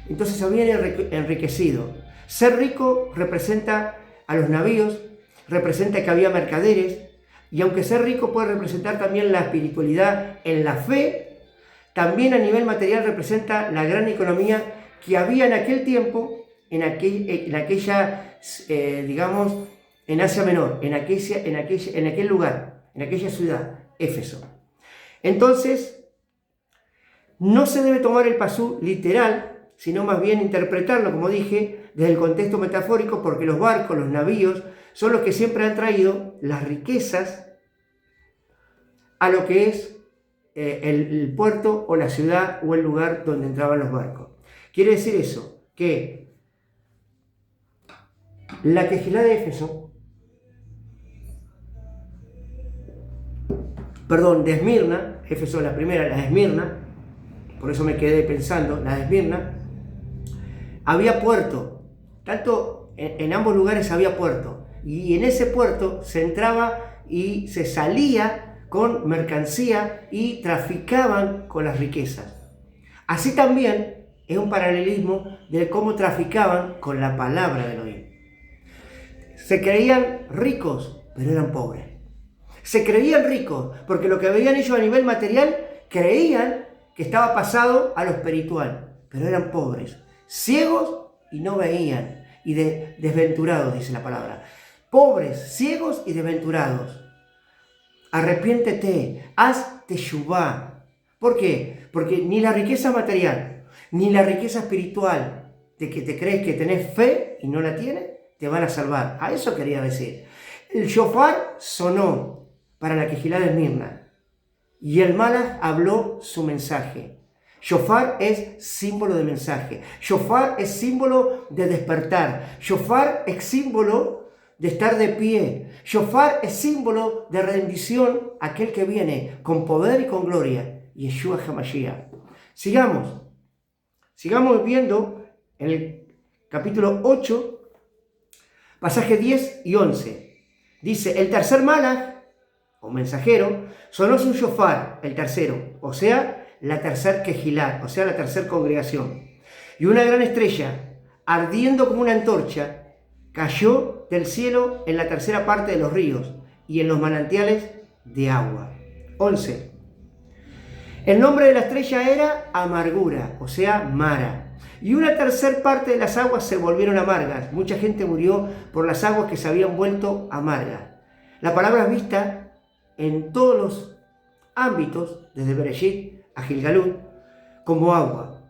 Entonces se habían enriquecido. Ser rico representa a los navíos, representa que había mercaderes, y aunque ser rico puede representar también la espiritualidad en la fe, también a nivel material representa la gran economía que había en aquel tiempo, en aquella, digamos, en Asia Menor, en aquel lugar, en aquella ciudad, Éfeso. Entonces, no se debe tomar el pasú literal, sino más bien interpretarlo, como dije, desde el contexto metafórico, porque los barcos, los navíos, son los que siempre han traído las riquezas a lo que es el puerto o la ciudad o el lugar donde entraban los barcos. Quiere decir eso, que la Quejilá de Éfeso, perdón, de Esmirna, Éfeso la primera, la de Esmirna, por eso me quedé pensando, la de Esmirna, había puerto, tanto en ambos lugares había puerto, y en ese puerto se entraba y se salía con mercancía y traficaban con las riquezas. Así también es un paralelismo de cómo traficaban con la palabra de Elohim. Se creían ricos, pero eran pobres. Se creían ricos porque lo que veían ellos a nivel material creían que estaba pasado a lo espiritual, pero eran pobres, ciegos y no veían, y desventurados, dice la palabra. Pobres, ciegos y desventurados. Arrepiéntete, haz teshuvá. ¿Por qué? Porque ni la riqueza material, ni la riqueza espiritual, de que te crees que tenés fe y no la tienes, te van a salvar. A eso quería decir. El shofar sonó para la Quejilá de Esmirna y el Malach habló su mensaje. Shofar es símbolo de mensaje. Shofar es símbolo de despertar. Shofar es símbolo de estar de pie. Shofar es símbolo de rendición a aquel que viene con poder y con gloria. Yeshua HaMashiach. Sigamos viendo en el capítulo 8, pasaje 10 y 11. Dice, el tercer Malach, o mensajero, sonó su shofar, el tercero, o sea, la tercer Quejilá, o sea, la tercer congregación. Y una gran estrella, ardiendo como una antorcha, cayó del cielo en la tercera parte de los ríos y en los manantiales de agua. 11. El nombre de la estrella era Amargura, o sea, Mara. Y una tercera parte de las aguas se volvieron amargas. Mucha gente murió por las aguas que se habían vuelto amargas. La palabra es vista en todos los ámbitos, desde Bereshit a Gilgalut, como agua.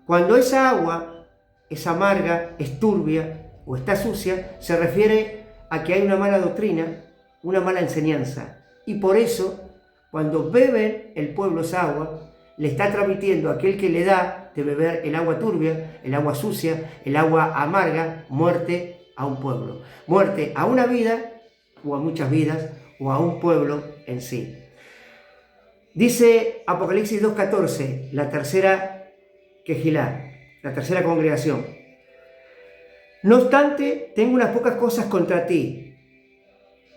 Cuando esa agua es amarga, es turbia o está sucia, se refiere a que hay una mala doctrina, una mala enseñanza. Y por eso, cuando bebe el pueblo esa agua, le está transmitiendo a aquel que le da de beber el agua turbia, el agua sucia, el agua amarga, muerte a un pueblo. Muerte a una vida, o a muchas vidas, o a un pueblo en sí. Dice Apocalipsis 2.14, la tercera Quejilá, la tercera congregación. No obstante, tengo unas pocas cosas contra ti.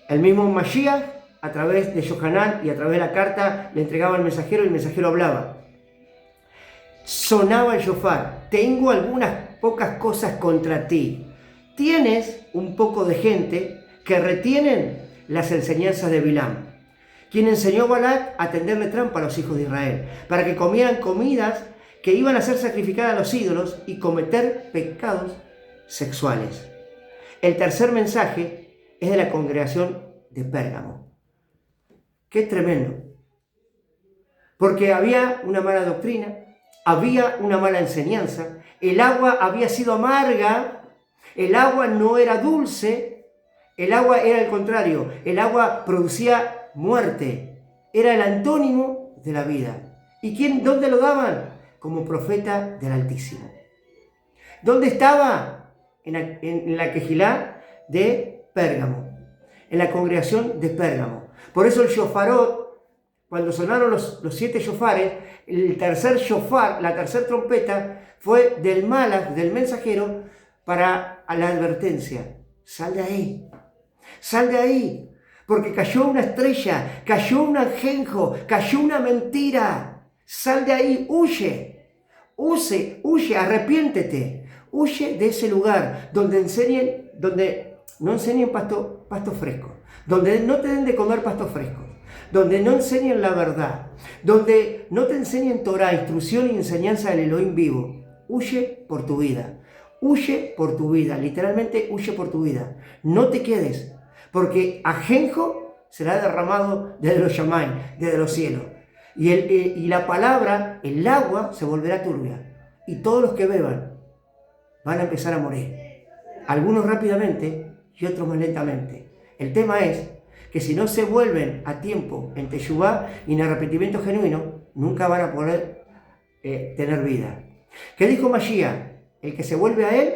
El mismo Mashiach, a través de Yohanan y a través de la carta, le entregaba al mensajero y el mensajero hablaba. Sonaba el shofar. Tengo algunas pocas cosas contra ti. Tienes un poco de gente que retienen las enseñanzas de Bilam, quien enseñó a Balac a tenderle trampa a los hijos de Israel, para que comieran comidas que iban a ser sacrificadas a los ídolos y cometer pecados sexuales. El tercer mensaje es de la congregación de Pérgamo. ¡Qué tremendo! Porque había una mala doctrina, había una mala enseñanza, el agua había sido amarga, el agua no era dulce, el agua era el contrario, el agua producía muerte, era el antónimo de la vida. ¿Y dónde lo daban? Como profeta del Altísimo. ¿Dónde estaba? En la Quejilá de Pérgamo, en la congregación de Pérgamo. Por eso el shofarot, cuando sonaron los 7 shofares, el tercer shofar, la tercera trompeta, fue del Malach, del mensajero, para la advertencia. Sal de ahí, sal de ahí. Porque cayó una estrella, cayó un ajenjo, cayó una mentira. Sal de ahí, huye, huye, arrepiéntete. Huye de ese lugar donde no enseñen pasto fresco, donde no te den de comer pastos frescos, donde no enseñen la verdad, donde no te enseñen Torah, instrucción y enseñanza del Elohim vivo. Huye por tu vida, literalmente huye por tu vida. No te quedes. Porque ajenjo será derramado desde los Shamayim, desde los cielos. Y la palabra, el agua, se volverá turbia. Y todos los que beban van a empezar a morir. Algunos rápidamente y otros más lentamente. El tema es que si no se vuelven a tiempo en Teshuvá y en arrepentimiento genuino, nunca van a poder tener vida. ¿Qué dijo Mashiach? El que se vuelve a Él,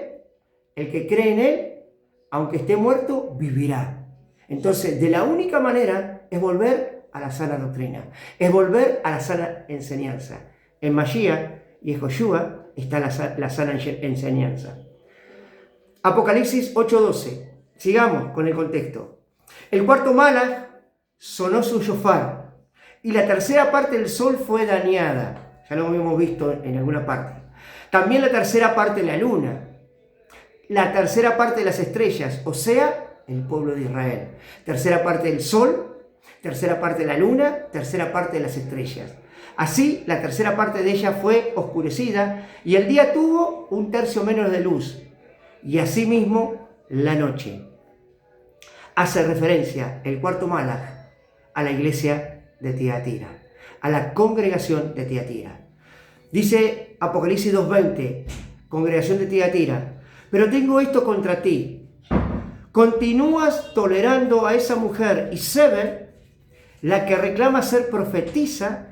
el que cree en Él, aunque esté muerto, vivirá. Entonces, de la única manera es volver a la sana doctrina, es volver a la sana enseñanza. En Mashiach y en Joshua está la sana enseñanza. Apocalipsis 8:12. Sigamos con el contexto. El cuarto Malach sonó su shofar y la tercera parte del sol fue dañada. Ya lo hemos visto en alguna parte. También la tercera parte de la luna, la tercera parte de las estrellas, o sea, el pueblo de Israel. Tercera parte del sol, tercera parte de la luna, tercera parte de las estrellas. Así, la tercera parte de ella fue oscurecida y el día tuvo un tercio menos de luz. Y asimismo, la noche. Hace referencia el cuarto Malach a la iglesia de Tiatira, a la congregación de Tiatira. Dice Apocalipsis 2:20, congregación de Tiatira, pero tengo esto contra ti. Continúas tolerando a esa mujer Isabel, la que reclama ser profetisa,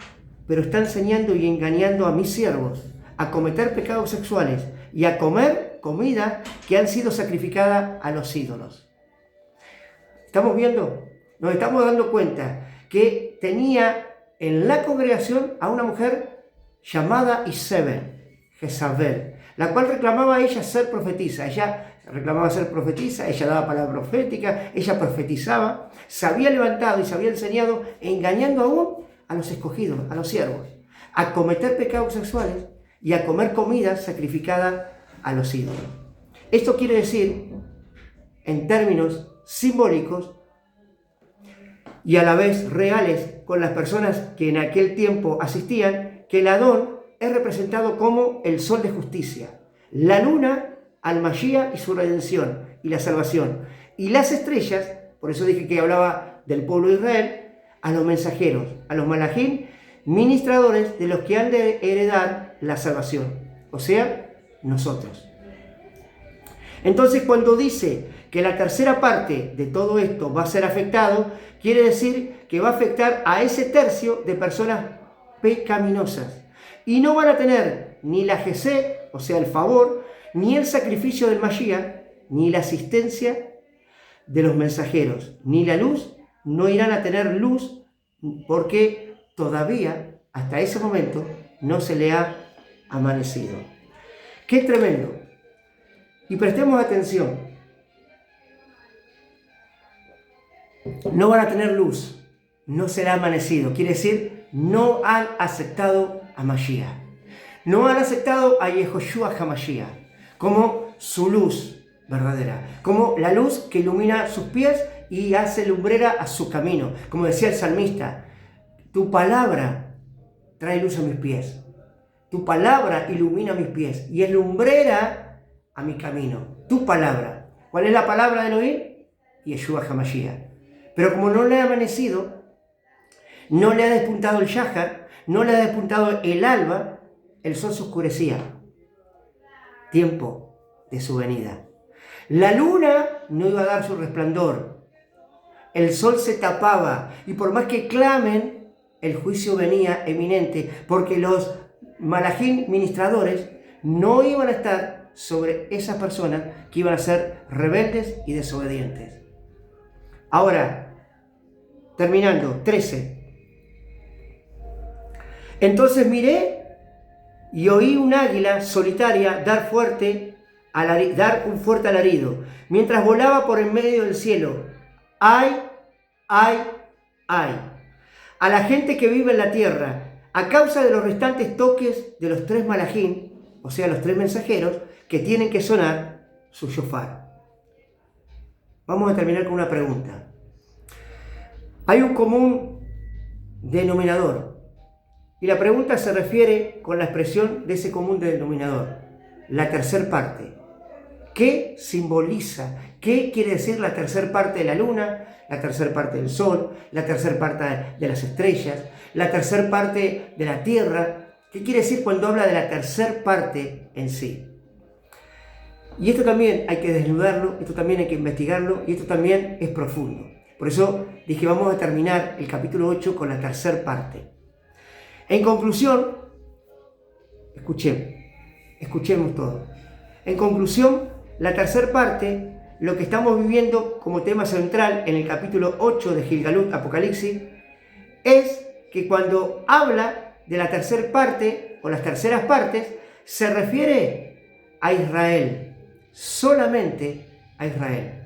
pero está enseñando y engañando a mis siervos a cometer pecados sexuales y a comer comida que han sido sacrificadas a los ídolos. ¿Estamos viendo? Nos estamos dando cuenta que tenía en la congregación a una mujer llamada Isabel, Jezabel, la cual reclamaba a ella ser profetisa. Ella reclamaba ser profetisa, ella daba palabra profética, ella profetizaba, se había levantado y se había enseñado, engañando aún a los escogidos, a los siervos, a cometer pecados sexuales y a comer comida sacrificada a los ídolos. Esto quiere decir, en términos simbólicos y a la vez reales con las personas que en aquel tiempo asistían, que el Adón es representado como el sol de justicia, la luna al Mashiach y su redención y la salvación, y las estrellas, por eso dije que hablaba del pueblo de Israel, a los mensajeros, a los malajim, ministradores de los que han de heredar la salvación, o sea, nosotros. Entonces, cuando dice que la tercera parte de todo esto va a ser afectado, quiere decir que va a afectar a ese tercio de personas pecaminosas. Y no van a tener ni la Gesed, o sea, el favor, ni el sacrificio del Mashiach, ni la asistencia de los mensajeros, ni la luz. No irán a tener luz porque todavía, hasta ese momento, no se le ha amanecido. ¡Qué tremendo! Y prestemos atención. No van a tener luz, no será amanecido. Quiere decir, no han aceptado a Mashiach. No han aceptado a Yehoshua HaMashiach como su luz verdadera, como la luz que ilumina sus pies y hace lumbrera a su camino. Como decía el salmista, tu palabra trae luz a mis pies. Tu palabra ilumina mis pies y es lumbrera a mi camino. Tu palabra. ¿Cuál es la palabra de Elohim? Yeshua HaMashiach. Pero como no le ha amanecido, no le ha despuntado el Shahar, no le ha despuntado el alba, el sol se oscurecía. Tiempo de su venida. La luna no iba a dar su resplandor. El sol se tapaba y por más que clamen, el juicio venía eminente, porque los malajim ministradores no iban a estar sobre esas personas que iban a ser rebeldes y desobedientes. Ahora, terminando, 13. Entonces miré y oí un águila solitaria dar un fuerte alarido, mientras volaba por en medio del cielo. ¡Ay, ay, ay! A la gente que vive en la tierra, a causa de los restantes toques de los tres malajim, o sea, los tres mensajeros, que tienen que sonar su shofar. Vamos a terminar con una pregunta. Hay un común denominador, y la pregunta se refiere con la expresión de ese común denominador, la tercer parte. ¿Qué simboliza? ¿Qué quiere decir la tercer parte de la luna, la tercer parte del sol, la tercer parte de las estrellas, la tercer parte de la tierra? ¿Qué quiere decir cuando habla de la tercer parte en sí? Y esto también hay que desnudarlo, esto también hay que investigarlo, y esto también es profundo. Por eso dije, vamos a terminar el capítulo 8 con la tercera parte. En conclusión, escuchemos todo. En conclusión, la tercera parte, lo que estamos viviendo como tema central en el capítulo 8 de Gilgalut, Apocalipsis, es que cuando habla de la tercera parte o las terceras partes, se refiere a Israel, solamente a Israel.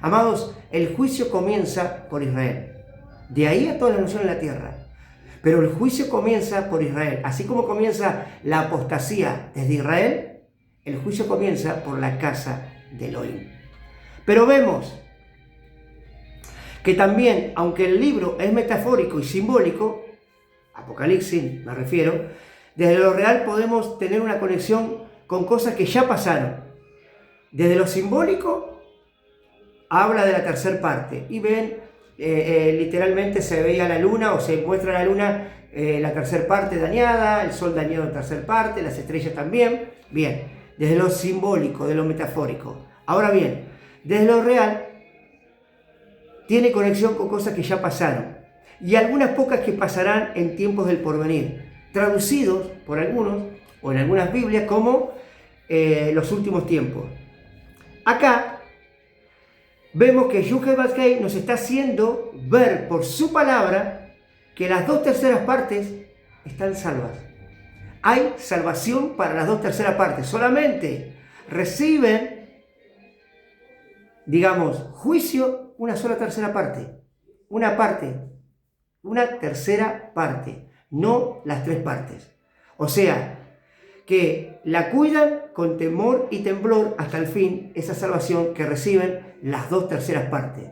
Amados, el juicio comienza por Israel. De ahí a todas las naciones de la tierra. Pero el juicio comienza por Israel. Así como comienza la apostasía desde Israel, el juicio comienza por la casa de Elohim. Pero vemos que también, aunque el libro es metafórico y simbólico, Apocalipsis me refiero, desde lo real podemos tener una conexión con cosas que ya pasaron. Desde lo simbólico habla de la tercera parte y ven, literalmente se veía la luna o se muestra la luna, la tercera parte dañada, el sol dañado en tercera parte, las estrellas también. Bien, desde lo simbólico, de lo metafórico. Ahora bien, desde lo real tiene conexión con cosas que ya pasaron y algunas pocas que pasarán en tiempos del porvenir, traducidos por algunos o en algunas Biblias como los últimos tiempos. Acá vemos que Yuhei nos está haciendo ver por su palabra que las 2/3 partes están salvas. Hay salvación para las 2/3 partes. Solamente reciben, digamos, juicio una sola tercera parte. Una tercera parte, no las 3 partes. O sea, que la cuidan con temor y temblor hasta el fin, esa salvación que reciben las 2/3 partes.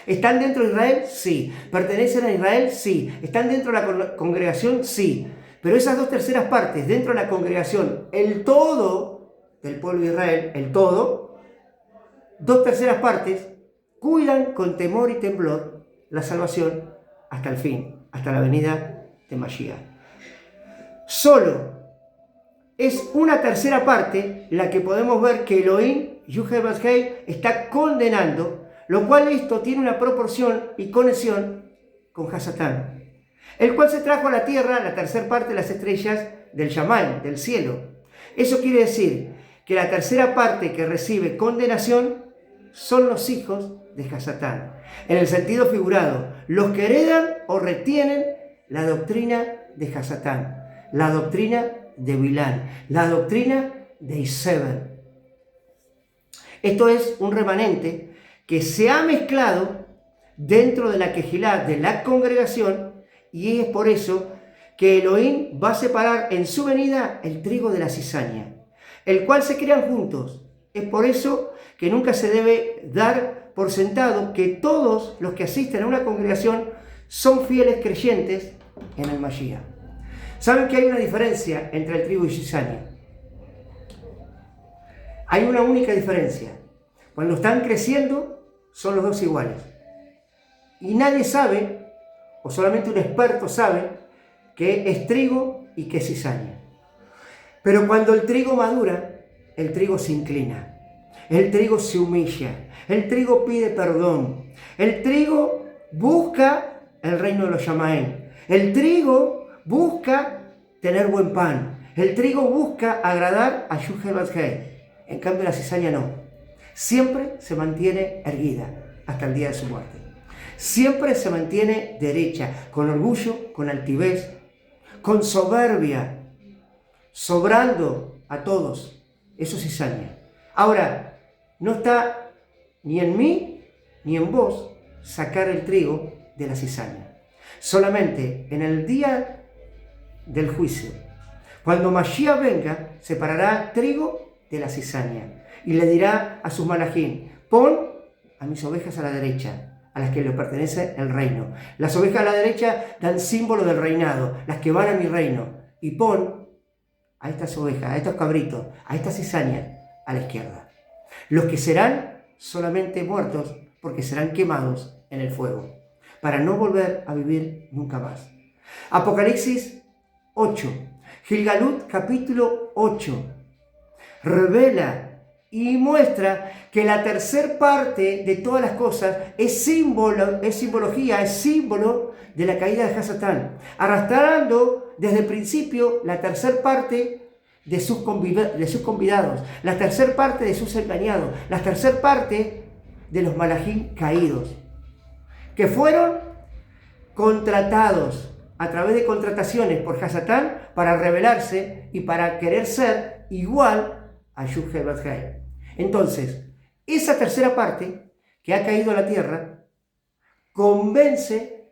¿Están dentro de Israel? Sí. ¿Pertenecen a Israel? Sí. ¿Están dentro de la congregación? Sí. Pero esas 2/3 partes dentro de la congregación, el todo del pueblo de Israel, el todo, 2/3 partes, cuidan con temor y temblor la salvación hasta el fin, hasta la venida de Mashiach. Solo es una tercera parte la que podemos ver que Elohim, Yuhei, está condenando, lo cual esto tiene una proporción y conexión con Hasatán, el cual se trajo a la tierra la tercera parte de las estrellas del Shammai, del cielo. Eso quiere decir que la tercera parte que recibe condenación son los hijos de Hasatán, en el sentido figurado, los que heredan o retienen la doctrina de Hasatán, la doctrina de Bilán, la doctrina de Isabel. Esto es un remanente que se ha mezclado dentro de la Kehilá, de la congregación, y es por eso que Elohim va a separar en su venida el trigo de la cizaña, el cual se crean juntos. Es por eso que nunca se debe dar por sentado que todos los que asisten a una congregación son fieles creyentes en el Mashiach. ¿Saben que hay una diferencia entre el trigo y cizaña? Hay una única diferencia. Cuando están creciendo, son los dos iguales. Y nadie sabe, o solamente un experto sabe, qué es trigo y qué es cizaña. Pero cuando el trigo madura, el trigo se inclina. El trigo se humilla. El trigo pide perdón. El trigo busca el reino de los Shamaim. El trigo busca tener buen pan. El trigo busca agradar a Yuhei. En cambio la cizaña no. Siempre se mantiene erguida hasta el día de su muerte. Siempre se mantiene derecha, con orgullo, con altivez, con soberbia, sobrando a todos. Eso es cizaña. Ahora, no está ni en mí ni en vos sacar el trigo de la cizaña. Solamente en el día del juicio, cuando Mashiach venga, separará trigo de la cizaña y le dirá a sus malajín: pon a mis ovejas a la derecha, a las que le pertenece el reino. Las ovejas a la derecha dan símbolo del reinado, las que van a mi reino. Y pon a estas ovejas, a estos cabritos, a esta cizaña a la izquierda. Los que serán solamente muertos porque serán quemados en el fuego, para no volver a vivir nunca más. Apocalipsis 8, Gilgalut capítulo 8, revela y muestra que la tercer parte de todas las cosas es simbología, es símbolo de la caída de Hasatán, arrastrando desde el principio la tercer parte de sus convidados, la tercer parte de sus engañados, la tercer parte de los malajim caídos, que fueron contratados a través de contrataciones por Hasatán para rebelarse y para querer ser igual a Yud-Heh-Vav-Heh. Entonces, esa tercera parte que ha caído a la tierra convence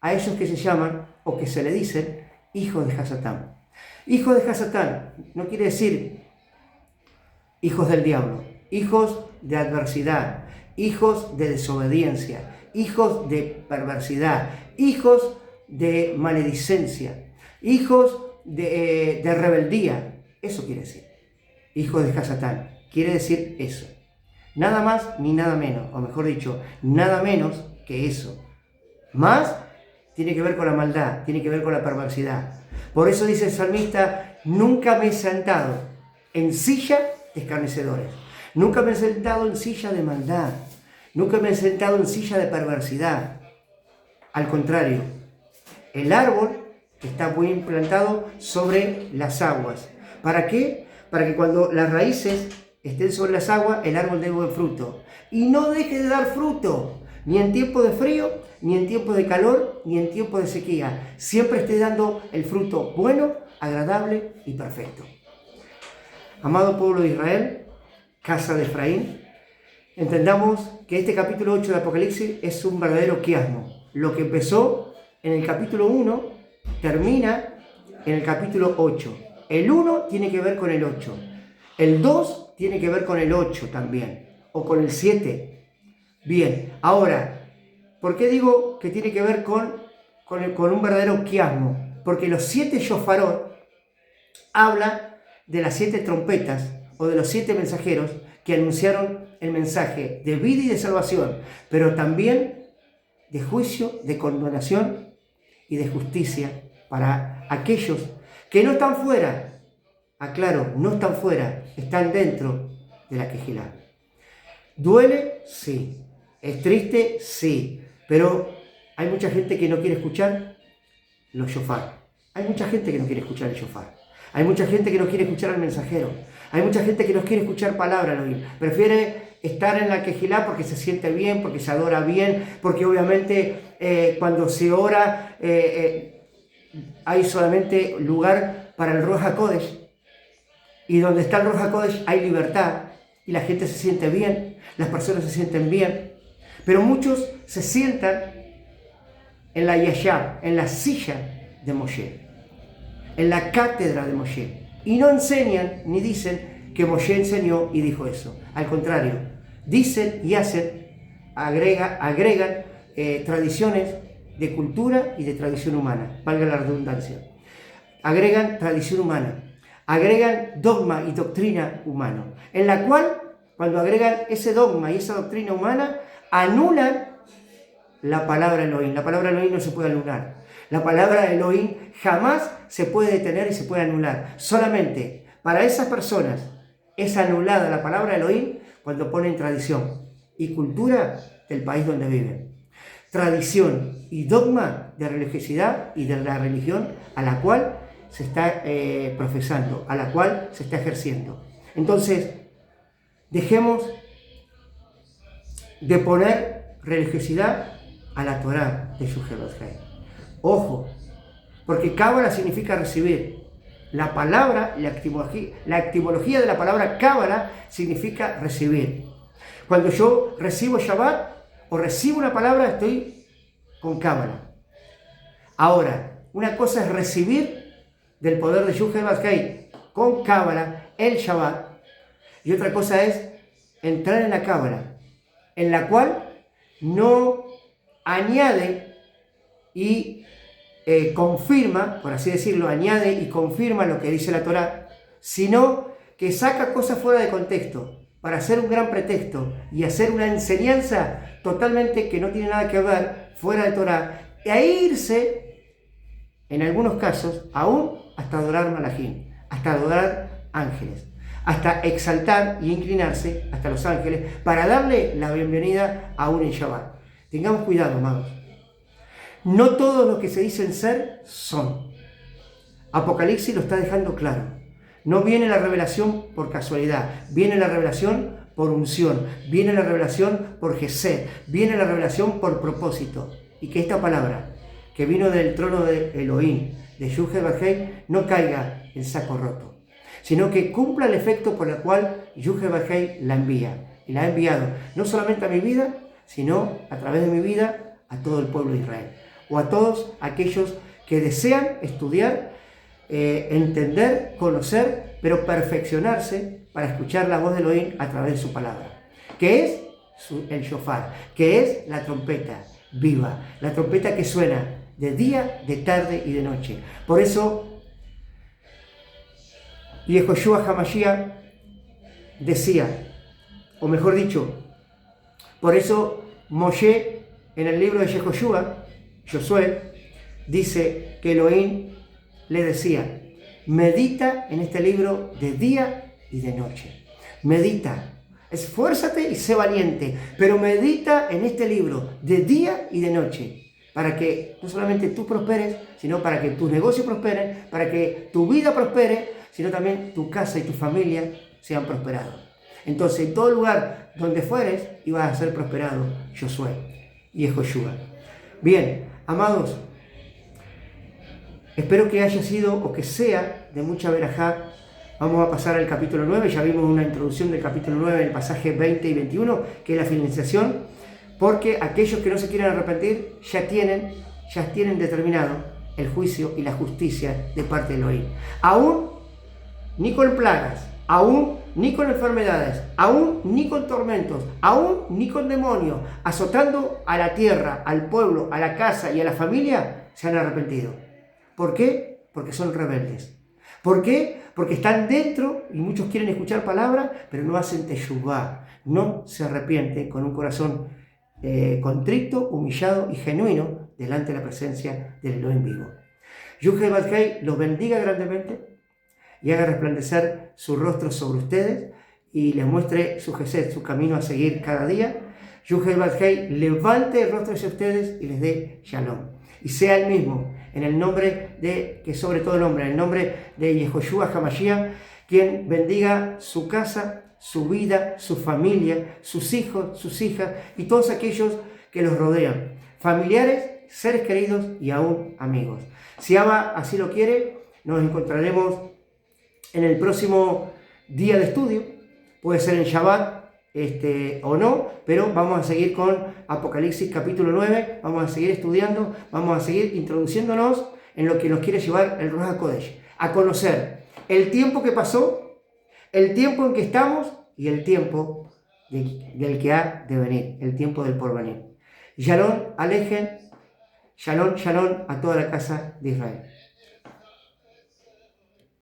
a ellos que se llaman o que se le dicen hijos de Hasatán. Hijos de Hasatán no quiere decir hijos del diablo, hijos de adversidad, hijos de desobediencia, hijos de perversidad, hijos de maledicencia, hijos de rebeldía. Eso quiere decir hijos de Hasatán, quiere decir eso, nada más ni nada menos, o mejor dicho, nada menos que eso. Más tiene que ver con la maldad, tiene que ver con la perversidad. Por eso dice el salmista: nunca me he sentado en silla de escarnecedores, nunca me he sentado en silla de maldad, nunca me he sentado en silla de perversidad. Al contrario, el árbol está muy implantado sobre las aguas. ¿Para qué? Para que cuando las raíces estén sobre las aguas, el árbol dé buen fruto. Y no deje de dar fruto, ni en tiempo de frío, ni en tiempo de calor, ni en tiempo de sequía. Siempre esté dando el fruto bueno, agradable y perfecto. Amado pueblo de Israel, casa de Efraín, entendamos que este capítulo 8 de Apocalipsis es un verdadero quiasmo. Lo que empezó en el capítulo 1 termina en el capítulo 8. El 1 tiene que ver con el 8. El 2 tiene que ver con el 8 también, o con el 7. Bien, ahora, ¿por qué digo que tiene que ver con un verdadero quiasmo? Porque los 7 shofarot habla de las 7 trompetas o de los 7 mensajeros que anunciaron el mensaje de vida y de salvación, pero también de juicio, de condenación y de justicia para aquellos que no están fuera. Aclaro, no están fuera, están dentro de la Kehilá. ¿Duele? Sí. ¿Es triste? Sí. Pero hay mucha gente que no quiere escuchar los shofar. Hay mucha gente que no quiere escuchar el shofar. Hay mucha gente que no quiere escuchar al mensajero. Hay mucha gente que no quiere escuchar palabra Elohim. Prefiere estar en la Kehilá porque se siente bien, porque se adora bien, porque obviamente cuando se ora hay solamente lugar para el Ruach HaKodesh. Y donde está el Ruach HaKodesh hay libertad. Y la gente se siente bien, las personas se sienten bien. Pero muchos se sientan en la Yashab, en la silla de Moshe, en la cátedra de Moshe. Y no enseñan ni dicen que Moshe enseñó y dijo eso. Al contrario, dicen y hacen, agregan tradiciones de cultura y de tradición humana, valga la redundancia. Agregan tradición humana, agregan dogma y doctrina humano, en la cual, cuando agregan ese dogma y esa doctrina humana, anulan la palabra Elohim. La palabra Elohim no se puede anular. La palabra Elohim jamás se puede detener y se puede anular. Solamente para esas personas es anulada la palabra Elohim cuando ponen tradición y cultura del país donde viven. Tradición y dogma de religiosidad y de la religión a la cual se está profesando, a la cual se está ejerciendo. Entonces, dejemos de poner religiosidad a la Torá de Yud-Heh-Vav-Heh. Ojo, porque Cábala significa recibir. La palabra, la etimología de la palabra Cábala significa recibir. Cuando yo recibo Shabbat o recibo una palabra, estoy con Cábala. Ahora, una cosa es recibir del poder de Yud-Heh-Vav-Heh con Cábala el Shabbat, y otra cosa es entrar en la Cábala, en la cual no añade y confirma, por así decirlo, añade y confirma lo que dice la Torá, sino que saca cosas fuera de contexto para hacer un gran pretexto y hacer una enseñanza totalmente que no tiene nada que ver, fuera de Torá, e irse, en algunos casos, aún hasta adorar malajim, hasta adorar ángeles. hasta exaltar y inclinarse hasta los ángeles para darle la bienvenida aún en Shabbat. Tengamos cuidado, amados. No todos los que se dicen ser son. Apocalipsis lo está dejando claro. No viene la revelación por casualidad, viene la revelación por unción, viene la revelación por Gesed, viene la revelación por propósito. Y que esta palabra, que vino del trono de Elohim, de Yuh-He-Vah-Hei, no caiga en saco roto, sino que cumpla el efecto por el cual Yuh-He-Vah-Hei la envía. Y la ha enviado no solamente a mi vida, sino a través de mi vida a todo el pueblo de Israel, o a todos aquellos que desean estudiar, entender, conocer, pero perfeccionarse para escuchar la voz de Elohim a través de su palabra, que es el shofar, que es la trompeta viva, la trompeta que suena de día, de tarde y de noche. Por eso, Yehoshua HaMashiach decía, o mejor dicho, por eso Moshe en el libro de Yehoshua, Josué, dice que Elohim le decía, medita en este libro de día y de noche. Medita, esfuérzate y sé valiente, pero medita en este libro de día y de noche, para que no solamente tú prosperes, sino para que tus negocios prosperen, para que tu vida prospere, sino también tu casa y tu familia sean prosperados. Entonces, en todo lugar donde fueres, ibas a ser prosperado, Josué y Yehoshua. Bien, amados, espero que haya sido o que sea de mucha verajá. Vamos a pasar al capítulo 9, ya vimos una introducción del capítulo 9 en el pasaje 20 y 21, que es la finalización, porque aquellos que no se quieren arrepentir ya tienen determinado el juicio y la justicia de parte de Elohim. Aún ni con plagas, aún ni con enfermedades, aún ni con tormentos, aún ni con demonios, azotando a la tierra, al pueblo, a la casa y a la familia, se han arrepentido. ¿Por qué? Porque son rebeldes. ¿Por qué? Porque están dentro y muchos quieren escuchar palabras, pero no hacen teshuvá, no se arrepienten con un corazón contrito, humillado y genuino delante de la presencia del Elohim vivo. Yuh-He-Vah-Hei los bendiga grandemente y haga resplandecer su rostro sobre ustedes y les muestre su gesed, su camino a seguir cada día. Yuh-He-Vah-Hei levante el rostro hacia ustedes y les dé shalom. Y sea el mismo, en el nombre de, que sobre todo nombre, en el nombre de Yehoshua HaMashiach, quien bendiga su casa, su vida, su familia, sus hijos, sus hijas y todos aquellos que los rodean, familiares, seres queridos y aún amigos. Si Abba así lo quiere, nos encontraremos en el próximo día de estudio, puede ser en Shabbat o no, pero vamos a seguir con Apocalipsis capítulo 9, vamos a seguir estudiando, vamos a seguir introduciéndonos en lo que nos quiere llevar el Ruach HaKodesh, a conocer el tiempo que pasó, el tiempo en que estamos y el tiempo del que ha de venir, el tiempo del porvenir. Shalom Alejem, shalom, shalom a toda la casa de Israel.